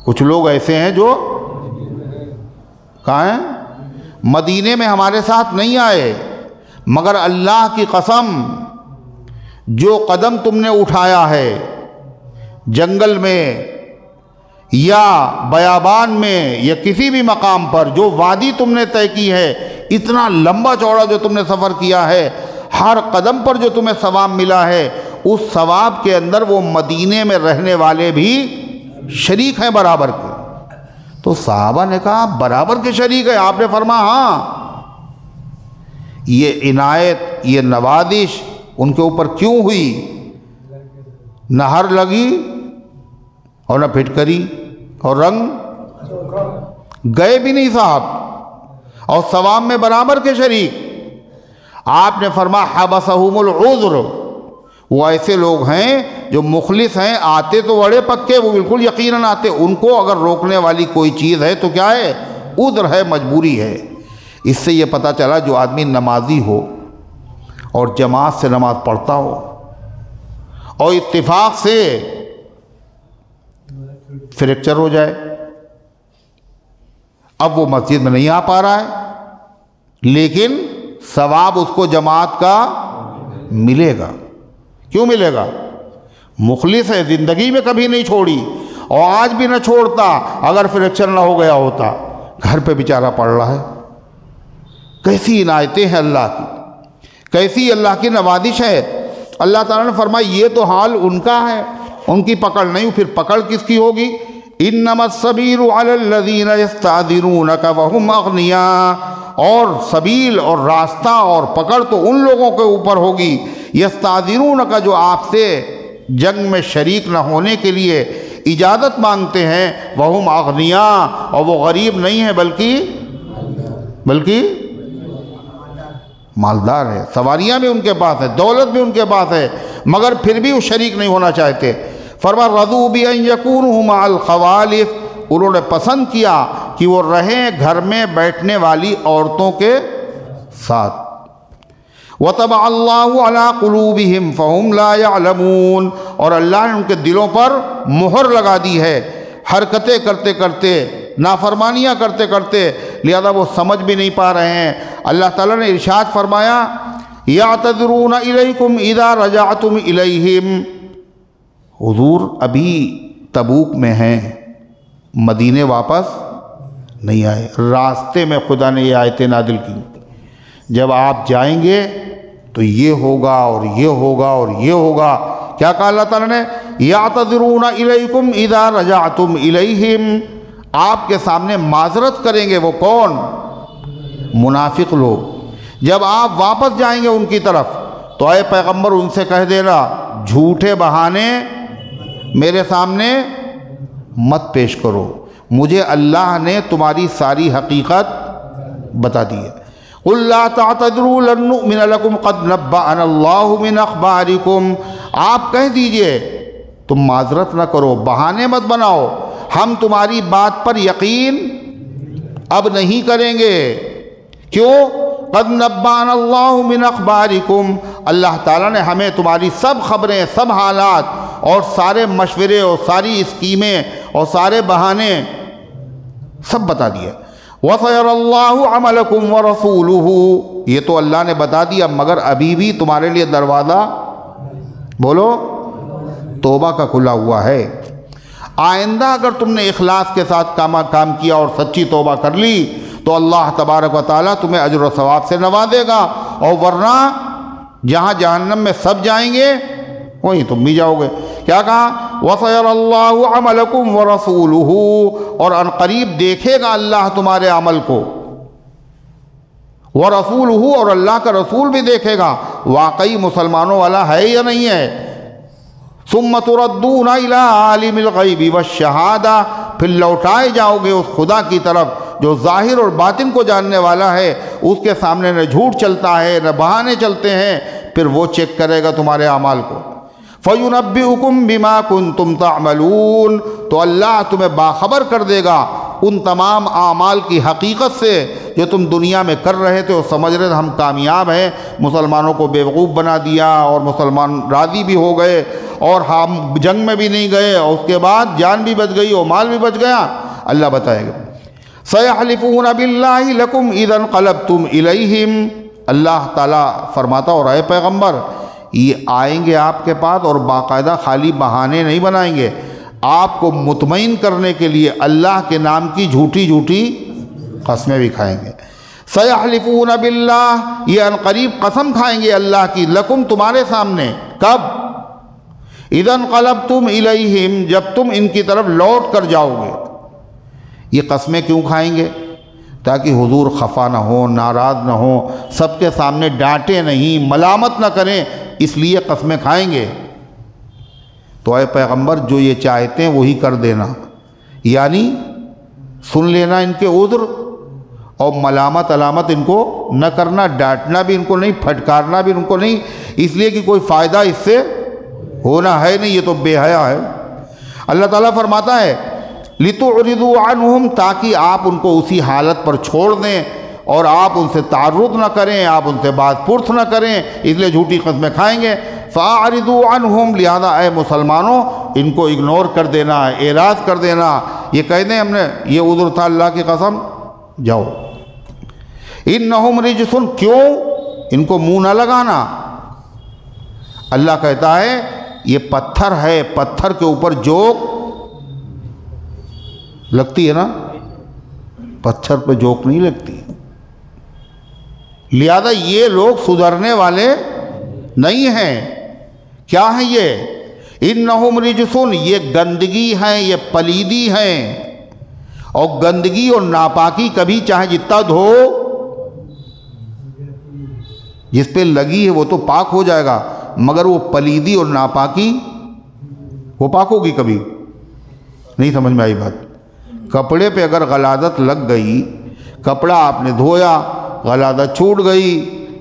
Speaker 1: کچھ لوگ ایسے ہیں جو کہاں ہیں؟ مدینے میں ہمارے ساتھ نہیں آئے، مگر اللہ کی قسم جو قدم تم نے اٹھایا ہے جنگل میں یا بیابان میں یا کسی بھی مقام پر، جو وادی تم نے طے کی ہے، اتنا لمبا چوڑا جو تم نے سفر کیا ہے، ہر قدم پر جو تمہیں ثواب ملا ہے، اس ثواب کے اندر وہ مدینے میں رہنے والے بھی شریک ہیں برابر کے۔ تو صحابہ نے کہا برابر کے شریک ہے؟ آپ نے فرمایا ہاں۔ یہ عنایت، یہ نوازش ان کے اوپر کیوں ہوئی؟ نہ ہر لگی اور نہ پھٹکری اور رنگ گئے بھی نہیں صاحب، اور ثواب میں برابر کے شریک۔ آپ نے فرمایا حبسہم العذر، وہ ایسے لوگ ہیں جو مخلص ہیں، آتے تو بڑے پکے، وہ بالکل یقیناً آتے، ان کو اگر روکنے والی کوئی چیز ہے تو کیا ہے؟ عذر ہے، مجبوری ہے۔ اس سے یہ پتہ چلا جو آدمی نمازی ہو اور جماعت سے نماز پڑھتا ہو اور اتفاق سے فریکچر ہو جائے، اب وہ مسجد میں نہیں آ پا رہا ہے، لیکن ثواب اس کو جماعت کا ملے گا۔ کیوں ملے گا؟ مخلص ہے، زندگی میں کبھی نہیں چھوڑی اور آج بھی نہ چھوڑتا۔ اگر فریکچر نہ ہو گیا ہوتا، گھر پہ بیچارہ پڑ رہا ہے۔ کیسی عنایتیں ہیں اللہ کی، کیسی اللہ کی نوازش ہے۔ اللہ تعالیٰ نے فرمایا یہ تو حال ان کا ہے، ان کی پکڑ نہیں، پھر پکڑ کس کی ہوگی؟ انما السبیل علی الذین یستأذنونک وہم اغنیاء، اور سبیل اور راستہ اور پکڑ تو ان لوگوں کے اوپر ہوگی یستأذنونک، جو آپ سے جنگ میں شریک نہ ہونے کے لیے اجازت مانگتے ہیں، وہم اغنیاء، اور وہ غریب نہیں ہے بلکہ مالدار ہے، سواریاں بھی ان کے پاس ہے، دولت بھی ان کے پاس ہے، مگر پھر بھی وہ شریک نہیں ہونا چاہتے۔ فرما رضوا بأن یکونوا مع الخوالف، انہوں نے پسند کیا کہ وہ رہیں گھر میں بیٹھنے والی عورتوں کے ساتھ۔ وطبع اللہ علی قلوبہم فہم لا یعلمون، اور اللہ نے ان کے دلوں پر مہر لگا دی ہے حرکتیں کرتے کرتے، نافرمانیاں کرتے کرتے، لہذا وہ سمجھ بھی نہیں پا رہے ہیں۔ اللہ تعالیٰ نے ارشاد فرمایا یعتذرون الیکم اذا رجعتم الیہم، حضور ابھی تبوک میں ہیں، مدینے واپس نہیں آئے، راستے میں خدا نے یہ آیتیں نازل کی، جب آپ جائیں گے تو یہ ہوگا اور یہ ہوگا اور یہ ہوگا، کیا کہا اللہ تعالیٰ نے؟ یعتذرون الیکم اذا رجعتم الیہم، آپ کے سامنے معذرت کریں گے وہ کون؟ منافق لوگ۔ جب آپ واپس جائیں گے ان کی طرف تو اے پیغمبر ان سے کہہ دینا جھوٹے بہانے میرے سامنے مت پیش کرو، مجھے اللہ نے تمہاری ساری حقیقت بتا دی ہے۔ قُلْ لَا تَعْتَذِرُوا لَن نُّؤْمِنَ لَكُمْ قَدْ نَبَّأَنَا اللَّهُ مِنْ أَخْبَارِكُمْ، آپ کہہ دیجئے تم معذرت نہ کرو، بہانے مت بناؤ، ہم تمہاری بات پر یقین اب نہیں کریں گے۔ کیوں؟ قَدْ نَبَّأَنَا اللَّهُ مِنْ أَخْبَارِكُمْ، اللہ تعالیٰ نے ہمیں تمہاری سب خبریں، سب حالات اور سارے مشورے اور ساری اسکیمیں اور سارے بہانے سب بتا دیے۔ وَسَيَرَى اللَّهُ عَمَلَكُمْ وَرَسُولُهُ، یہ تو اللہ نے بتا دیا، مگر ابھی بھی تمہارے لیے دروازہ بولو توبہ کا کھلا ہوا ہے۔ آئندہ اگر تم نے اخلاص کے ساتھ کام کیا اور سچی توبہ کر لی تو اللہ تبارک و تعالیٰ تمہیں اجر و ثواب سے نوازے گا، اور ورنہ جہاں جہنم میں سب جائیں گے وہیں تم بھی جاؤ گے۔ کیا کہا؟ وَسَيَرَى اللَّهُ عَمَلَكُمْ وَرَسُولُهُ، اور ان قریب دیکھے گا اللہ تمہارے عمل کو، وَرَسُولُهُ، اور اللہ کا رسول بھی دیکھے گا واقعی مسلمانوں والا ہے یا نہیں ہے۔ ثُمَّ تُرَدُّونَ إِلَىٰ عَالِمِ الْغَيْبِ وَالشَّهَادَةِ، پھر لوٹائے جاؤ گے اس خدا کی طرف جو ظاہر اور باطن کو جاننے والا ہے، اس کے سامنے نہ جھوٹ چلتا ہے نہ بہانے چلتے ہیں، پھر وہ چیک کرے گا تمہارے اعمال کو۔ فَيُنَبِّئُكُم بِمَا كُنتُمْ تَعْمَلُونَ، تو اللہ تمہیں باخبر کر دے گا ان تمام اعمال کی حقیقت سے جو تم دنیا میں کر رہے تھے اور سمجھ رہے تھے ہم کامیاب ہیں، مسلمانوں کو بیوقوف بنا دیا اور مسلمان راضی بھی ہو گئے اور ہم جنگ میں بھی نہیں گئے اور اس کے بعد جان بھی بچ گئی اور مال بھی بچ گیا۔ اللہ بتائے گا سَيَحْلِفُونَ بِاللَّهِ لَكُمْ إِذَا انقلبتم إِلَيْهِمْ، اللہ تعالیٰ فرماتا اور اے پیغمبر یہ آئیں گے آپ کے پاس اور باقاعدہ خالی بہانے نہیں بنائیں گے، آپ کو مطمئن کرنے کے لیے اللہ کے نام کی جھوٹی جھوٹی قسمیں بھی کھائیں گے۔ سَيَحْلِفُونَ بِاللَّهِ، یہ انقریب قسم کھائیں گے اللہ کی، لکم تمہارے سامنے، کب؟ اِذَا انقلبتم إِلَيْهِمْ، جب تم ان کی طرف لوٹ کر جاؤ گے۔ یہ قسمیں کیوں کھائیں گے؟ تاکہ حضور خفا نہ ہو، ناراض نہ ہو، سب کے سامنے ڈانٹے نہیں، ملامت نہ کریں، اس لیے قسمیں کھائیں گے۔ تو اے پیغمبر جو یہ چاہتے ہیں وہی کر دینا، یعنی سن لینا ان کے عذر اور ملامت علامت ان کو نہ کرنا، ڈانٹنا بھی ان کو نہیں، پھٹکارنا بھی ان کو نہیں، اس لیے کہ کوئی فائدہ اس سے ہونا ہے نہیں، یہ تو بے حیا ہے۔ اللہ تعالیٰ فرماتا ہے لِتُعْرِضُوا عَنْهُمْ، تاکہ آپ ان کو اسی حالت پر چھوڑ دیں اور آپ ان سے تعرض نہ کریں، آپ ان سے بات پرس نہ کریں، اس لیے جھوٹی قسمیں کھائیں گے۔ فَأَعْرِضُوا عَنْهُمْ، لہذا اے مسلمانوں ان کو اگنور کر دینا، اعراض کر دینا، یہ کہہ دیں ہم نے یہ عذر تھا اللہ کی قسم، جاؤ۔ إِنَّهُمْ رِجْسٌ، کیوں؟ ان کو منہ نہ لگانا۔ اللہ کہتا ہے یہ پتھر ہے، پتھر کے اوپر جوک لگتی ہے نا، پتھر پہ جوک نہیں لگتی، لہذا یہ لوگ سدھرنے والے نہیں ہیں۔ کیا ہیں یہ؟ انہم رجسن، یہ گندگی ہیں، یہ پلیدی ہیں، اور گندگی اور ناپاکی کبھی چاہے جتنا دھو، جس پہ لگی ہے وہ تو پاک ہو جائے گا، مگر وہ پلیدی اور ناپاکی وہ پاک ہوگی کبھی نہیں۔ سمجھ میں آئی بات؟ کپڑے پہ اگر غلاظت لگ گئی، کپڑا آپ نے دھویا، غلاظت چھوٹ گئی،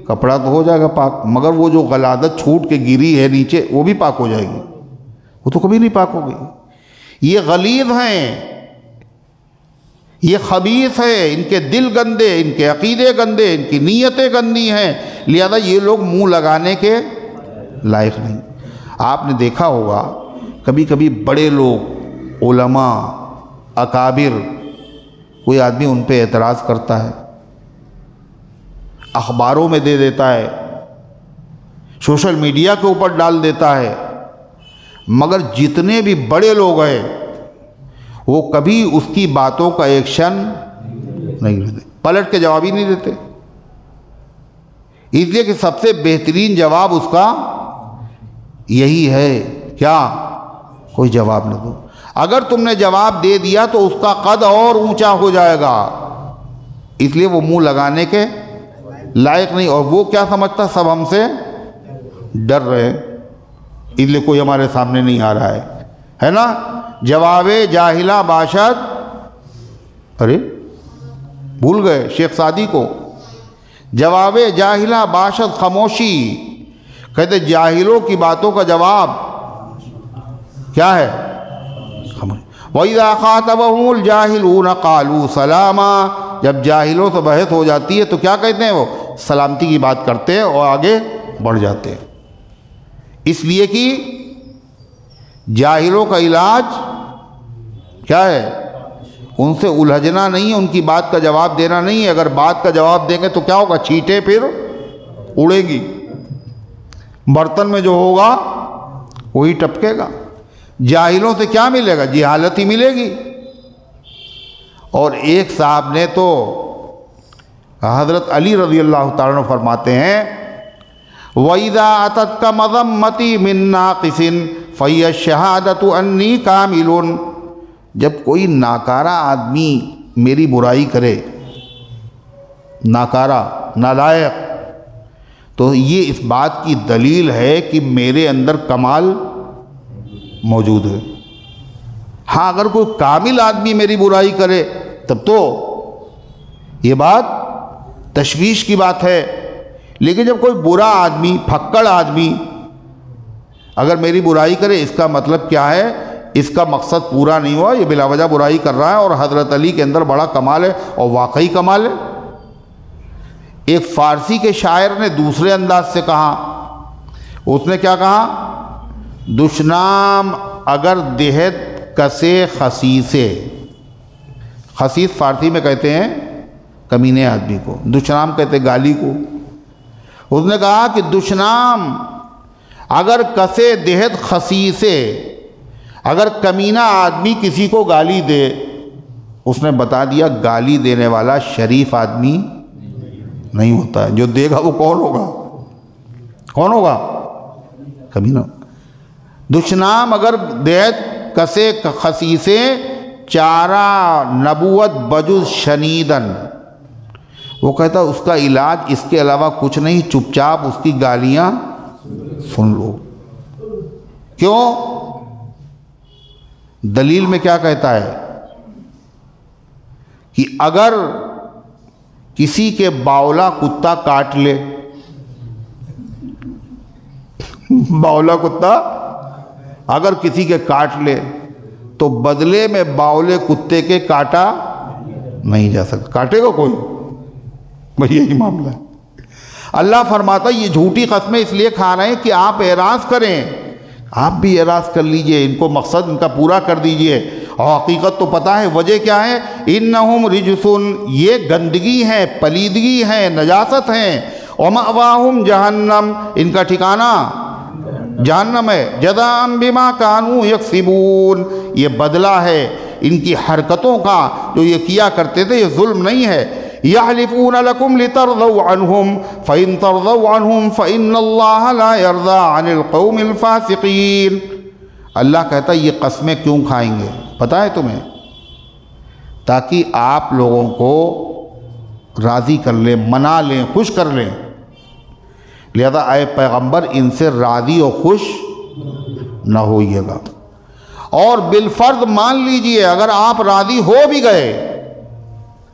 Speaker 1: کپڑا تو ہو جائے گا پاک، مگر وہ جو غلاظت چھوٹ کے گری ہے نیچے وہ بھی پاک ہو جائے گی، وہ تو کبھی نہیں پاک ہوگی۔ یہ غلیظ ہیں، یہ خبیث ہیں، ان کے دل گندے، ان کے عقیدے گندے، ان کی نیتیں گندی ہیں، لہذا یہ لوگ منہ لگانے کے لائق نہیں۔ آپ نے دیکھا ہوگا کبھی کبھی بڑے لوگ، علماء، اکابر، کوئی آدمی ان پہ اعتراض کرتا ہے، اخباروں میں دے دیتا ہے، سوشل میڈیا کے اوپر ڈال دیتا ہے، مگر جتنے بھی بڑے لوگ ہیں وہ کبھی اس کی باتوں کا ایکشن نہیں لیتے، پلٹ کے جواب ہی نہیں دیتے، اس لیے کہ سب سے بہترین جواب اس کا یہی ہے کیا؟ کوئی جواب نہ دو۔ اگر تم نے جواب دے دیا تو اس کا قد اور اونچا ہو جائے گا، اس لیے وہ منہ لگانے کے لائق نہیں۔ اور وہ کیا سمجھتا؟ سب ہم سے ڈر رہے ہیں، اس لیے کوئی ہمارے سامنے نہیں آ رہا ہے نا؟ جواب جاہلہ باشد، ارے بھول گئے شیخ سعدی کو، جواب جاہلہ باشد خاموشی، کہتے جاہلوں کی باتوں کا جواب کیا ہے؟ خاموشی۔ وَإِذَا خَاطَبَهُمُ الْجَاهِلُونَ قَالُوا سَلَامًا، جب جاہلوں سے بحث ہو جاتی ہے تو کیا کہتے ہیں؟ وہ سلامتی کی بات کرتے ہیں اور آگے بڑھ جاتے ہیں۔ اس لیے کہ جاہلوں کا علاج کیا ہے؟ ان سے الجھنا نہیں ہے، ان کی بات کا جواب دینا نہیں ہے۔ اگر بات کا جواب دیں گے تو کیا ہوگا؟ چھینٹیں پھر اڑے گی، برتن میں جو ہوگا وہی ٹپکے گا۔ جاہلوں سے کیا ملے گا؟ جہالت ہی ملے گی۔ اور ایک صاحب نے تو حضرت علی رضی اللہ تعالیٰ عنہ فرماتے ہیں وَإِذَا أَتَتْكَ مَذَمَّتِي مِن نَاقِصٍ فَهِيَ الشَّهَادَةُ أَنِّي كَامِلٌ، جب کوئی ناکارہ آدمی میری برائی کرے، ناکارہ، نالائق، تو یہ اس بات کی دلیل ہے کہ میرے اندر کمال موجود ہے۔ ہاں اگر کوئی کامل آدمی میری برائی کرے تب تو یہ بات تشویش کی بات ہے، لیکن جب کوئی برا آدمی، پھکڑ آدمی اگر میری برائی کرے، اس کا مطلب کیا ہے؟ اس کا مقصد پورا نہیں ہوا، یہ بلا وجہ برائی کر رہا ہے، اور حضرت علی کے اندر بڑا کمال ہے، اور واقعی کمال ہے۔ ایک فارسی کے شاعر نے دوسرے انداز سے کہا، اس نے کیا کہا؟ دشنام اگر دہت کسے خسیسے، خسیس فارسی میں کہتے ہیں کمینے آدمی کو، دشنام کہتے ہیں گالی کو۔ اس نے کہا کہ دشنام اگر کسے دہت خسیسے، اگر کمینہ آدمی کسی کو گالی دے، اس نے بتا دیا گالی دینے والا شریف آدمی نہیں ہوتا ہے، جو دے گا وہ کون ہوگا؟ کون ہوگا؟ کمینہ۔ دشنام اگر دہت کسے خسیسے، چارہ نبوت بجز شنیدن، وہ کہتا اس کا علاج اس کے علاوہ کچھ نہیں، چپ چاپ اس کی گالیاں سن لو۔ کیوں؟ دلیل میں کیا کہتا ہے کہ اگر کسی کے باولا کتا کاٹ لے، باولا کتا اگر کسی کے کاٹ لے تو بدلے میں باولے کتے کے کاٹا نہیں جا سکتا، کاٹے گا کوئی؟ بھئی یہی معاملہ ہے۔ اللہ فرماتا یہ جھوٹی قسمیں اس لیے کھا رہے ہیں کہ آپ اعراض کریں، آپ بھی اعراض کر لیجئے، ان کو مقصد ان کا پورا کر دیجئے، اور حقیقت تو پتہ ہے وجہ کیا ہے؟ انہم رجسن، یہ گندگی ہے، پلیدگی ہے، نجاست ہیں، ومأواہم جہنم، ان کا ٹھکانہ جہنم ہے، جزاء بما کانوا یکسبون، یہ بدلہ ہے ان کی حرکتوں کا جو یہ کیا کرتے تھے، یہ ظلم نہیں ہے۔ یحلفون لکم لترضوا عنہم فإن ترضوا عنہم فإن اللہ لا یرضى عن القوم الفاسقین۔ اللہ کہتا ہے یہ قسمیں کیوں کھائیں گے پتہ ہے تمہیں؟ تاکہ آپ لوگوں کو راضی کر لیں، منا لیں، خوش کر لیں۔ لہذا اے پیغمبر ان سے راضی اور خوش نہ ہوئیے گا، اور بالفرض مان لیجئے اگر آپ راضی ہو بھی گئے،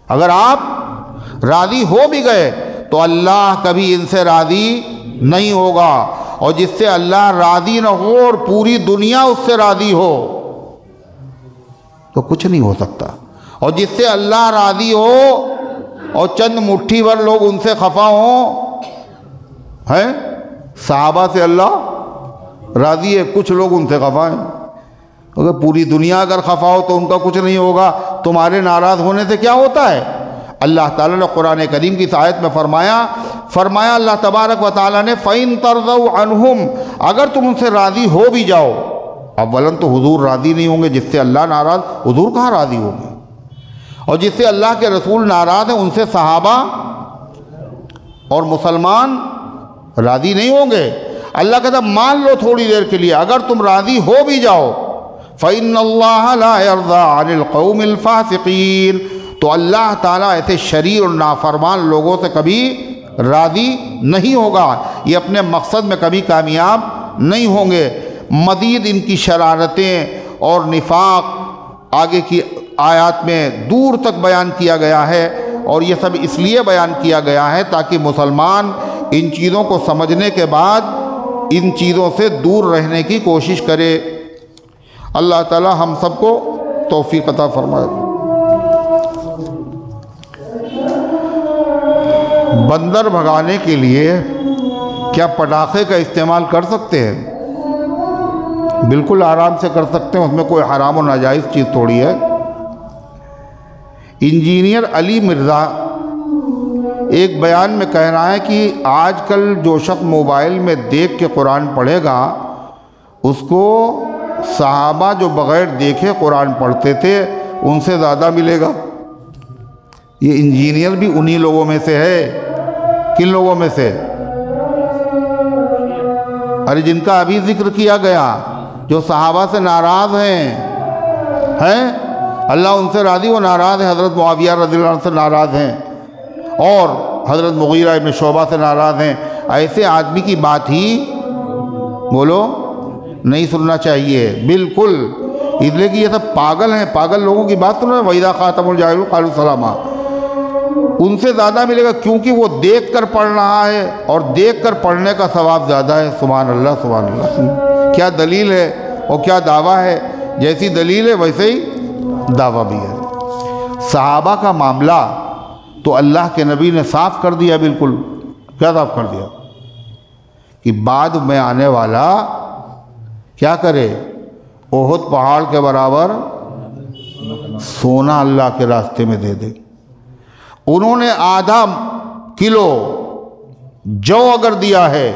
Speaker 1: اگر آپ راضی ہو بھی گئے تو اللہ کبھی ان سے راضی نہیں ہوگا، اور جس سے اللہ راضی نہ ہو اور پوری دنیا اس سے راضی ہو تو کچھ نہیں ہو سکتا، اور جس سے اللہ راضی ہو اور چند مٹھی بھر لوگ ان سے خفا ہوں، ہیں صحابہ سے اللہ راضی ہے، کچھ لوگ ان سے خفا ہیں، اگر پوری دنیا اگر خفا ہو تو ان کا کچھ نہیں ہوگا، تمہارے ناراض ہونے سے کیا ہوتا ہے؟ اللہ تعالیٰ نے قرآن کریم کی آیت میں فرمایا اللہ تبارک و تعالیٰ نے فَإِن تَرْضَوْا عَنْهُمْ، اگر تم ان سے راضی ہو بھی جاؤ، اولاً تو حضور راضی نہیں ہوں گے، جس سے اللہ ناراض، حضور کہاں راضی ہوں گے، اور جس سے اللہ کے رسول ناراض ہیں ان سے صحابہ اور مسلمان راضی نہیں ہوں گے۔ اللہ کہتا مان لو تھوڑی دیر کے لیے، اگر تم راضی ہو بھی جاؤ فَإِنَّ اللَّهَ لَا يَرْضَىٰ عَنِ الْقَوْمِ الْفَاسِقِينَ، تو اللہ تعالیٰ ایسے شریر اور نافرمان لوگوں سے کبھی راضی نہیں ہوگا، یہ اپنے مقصد میں کبھی کامیاب نہیں ہوں گے۔ مزید ان کی شرارتیں اور نفاق آگے کی آیات میں دور تک بیان کیا گیا ہے، اور یہ سب اس لیے بیان کیا گیا ہے تاکہ مسلمان ان چیزوں کو سمجھنے کے بعد ان چیزوں سے دور رہنے کی کوشش کرے۔ اللہ تعالی ہم سب کو توفیق عطا فرمائے۔ بندر بھگانے کے لیے کیا پٹاخے کا استعمال کر سکتے ہیں؟ بالکل آرام سے کر سکتے ہیں، اس میں کوئی حرام و ناجائز چیز تھوڑی ہے۔ انجینئر علی مرزا ایک بیان میں کہہ رہا ہے کہ آج کل جو شخص موبائل میں دیکھ کے قرآن پڑھے گا اس کو صحابہ جو بغیر دیکھے قرآن پڑھتے تھے ان سے زیادہ ملے گا۔ یہ انجینئر بھی انہی لوگوں میں سے ہے۔ کن لوگوں میں سے؟ ارے جن کا ابھی ذکر کیا گیا، جو صحابہ سے ناراض ہیں اللہ ان سے راضی، وہ ناراض ہیں، حضرت معاویہ رضی اللہ عنہ سے ناراض ہیں اور حضرت مغیرہ ابن شعبہ سے ناراض ہیں۔ ایسے آدمی کی بات ہی بولو نہیں سننا چاہیے بالکل، اس لیے کہ یہ سب پاگل ہیں، پاگل لوگوں کی بات سنو۔ وَإِذَا خَاطَبَهُمُ الْجَاهِلُونَ قَالُوا سَلَامًا، ان سے زیادہ ملے گا کیونکہ وہ دیکھ کر پڑھ رہا ہے اور دیکھ کر پڑھنے کا ثواب زیادہ ہے۔ سبحان اللہ سبحان اللہ، کیا دلیل ہے اور کیا دعویٰ ہے، جیسی دلیل ہے ویسے ہی دعویٰ بھی ہے۔ صحابہ کا معاملہ تو اللہ کے نبی نے صاف کر دیا، بالکل کیا صاف کر دیا کہ بعد میں آنے والا کیا کرے، احد پہاڑ کے برابر سونا اللہ کے راستے میں دے دے۔ انہوں نے آدھا کلو جو اگر دیا ہے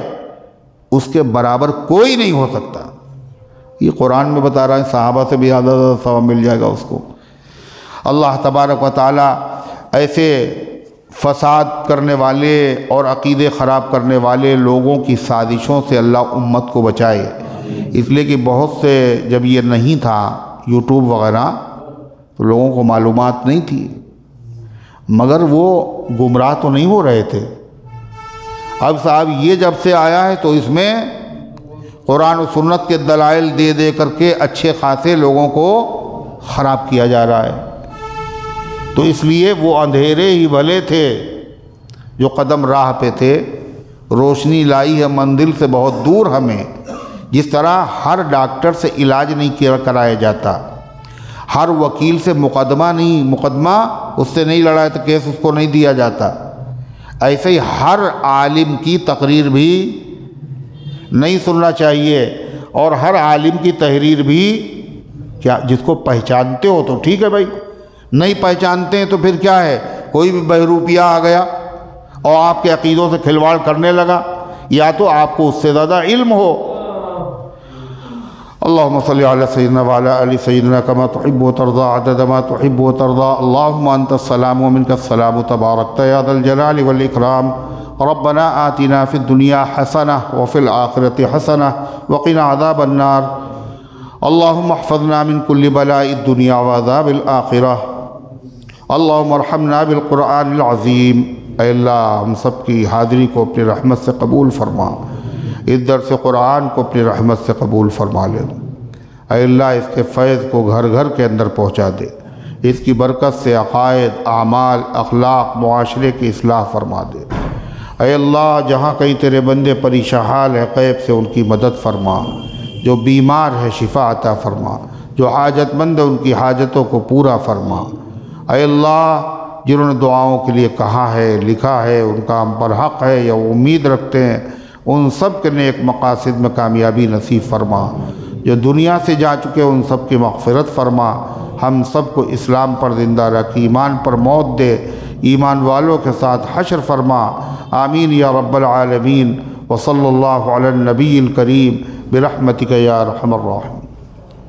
Speaker 1: اس کے برابر کوئی نہیں ہو سکتا۔ یہ قرآن میں بتا رہا ہے، صحابہ سے بھی زیادہ ثواب مل جائے گا اس کو۔ اللہ تبارک و تعالی ایسے فساد کرنے والے اور عقیدے خراب کرنے والے لوگوں کی سازشوں سے اللہ امت کو بچائے۔ اس لیے کہ بہت سے جب یہ نہیں تھا یوٹیوب وغیرہ تو لوگوں کو معلومات نہیں تھی، مگر وہ گمراہ تو نہیں ہو رہے تھے۔ اب صاحب یہ جب سے آیا ہے تو اس میں قرآن و سنت کے دلائل دے دے کر کے اچھے خاصے لوگوں کو خراب کیا جا رہا ہے۔ تو اس لیے وہ اندھیرے ہی بھلے تھے جو قدم راہ پہ تھے، روشنی لائی ہے منزل سے بہت دور ہمیں۔ جس طرح ہر ڈاکٹر سے علاج نہیں کرایا جاتا، ہر وکیل سے مقدمہ اس سے نہیں لڑایا تو کیس اس کو نہیں دیا جاتا، ایسے ہی ہر عالم کی تقریر بھی نہیں سننا چاہیے، اور ہر عالم کی تحریر بھی کیا جس کو پہچانتے ہو تو ٹھیک ہے بھائی، نہیں پہچانتے ہیں تو پھر کیا ہے، کوئی بھی بہروپیہ آ گیا اور آپ کے عقیدوں سے کھلواڑ کرنے لگا، یا تو آپ کو اس سے زیادہ علم ہو۔ اللہم صلی علی سیدنا وعلی آل سیدنا کما تحب و ترضا عدد ما تحب و ترضا۔ اللہم انت السلام ومنک السلام تبارکت یا ذا الجلال والاکرام۔ ربنا آتنا فی الدنیا حسنہ وفی الآخرۃ حسنہ وقنا عذاب النار۔ اللہم احفظنا من کل بلاء الدنیا وعذاب الآخرہ۔ اللہم ارحمنا بالقرآن العظیم۔ اے اللہ ہم سب کی حاضری کو اپنی رحمت سے قبول فرما، اس درس قرآن کو اپنی رحمت سے قبول فرما لے۔ اے اللہ اس کے فیض کو گھر گھر کے اندر پہنچا دے، اس کی برکت سے عقائد، اعمال، اخلاق، معاشرے کی اصلاح فرما دے۔ اے اللہ جہاں کہیں تیرے بندے پریشان حال ہے غیب سے ان کی مدد فرما، جو بیمار ہے شفا عطا فرما، جو حاجت مند ہے ان کی حاجتوں کو پورا فرما۔ اے اللہ جنہوں نے دعاؤں کے لیے کہا ہے، لکھا ہے، ان کا ہم پر حق ہے یا امید رکھتے ہیں، ان سب کے نیک مقاصد میں کامیابی نصیب فرما۔ جو دنیا سے جا چکے ان سب کی مغفرت فرما۔ ہم سب کو اسلام پر زندہ رکھ، ایمان پر موت دے، ایمان والوں کے ساتھ حشر فرما۔ آمین یا رب العالمین۔ وصلی اللہ علی النبی الکریم برحمتک یا ارحم الراحمین۔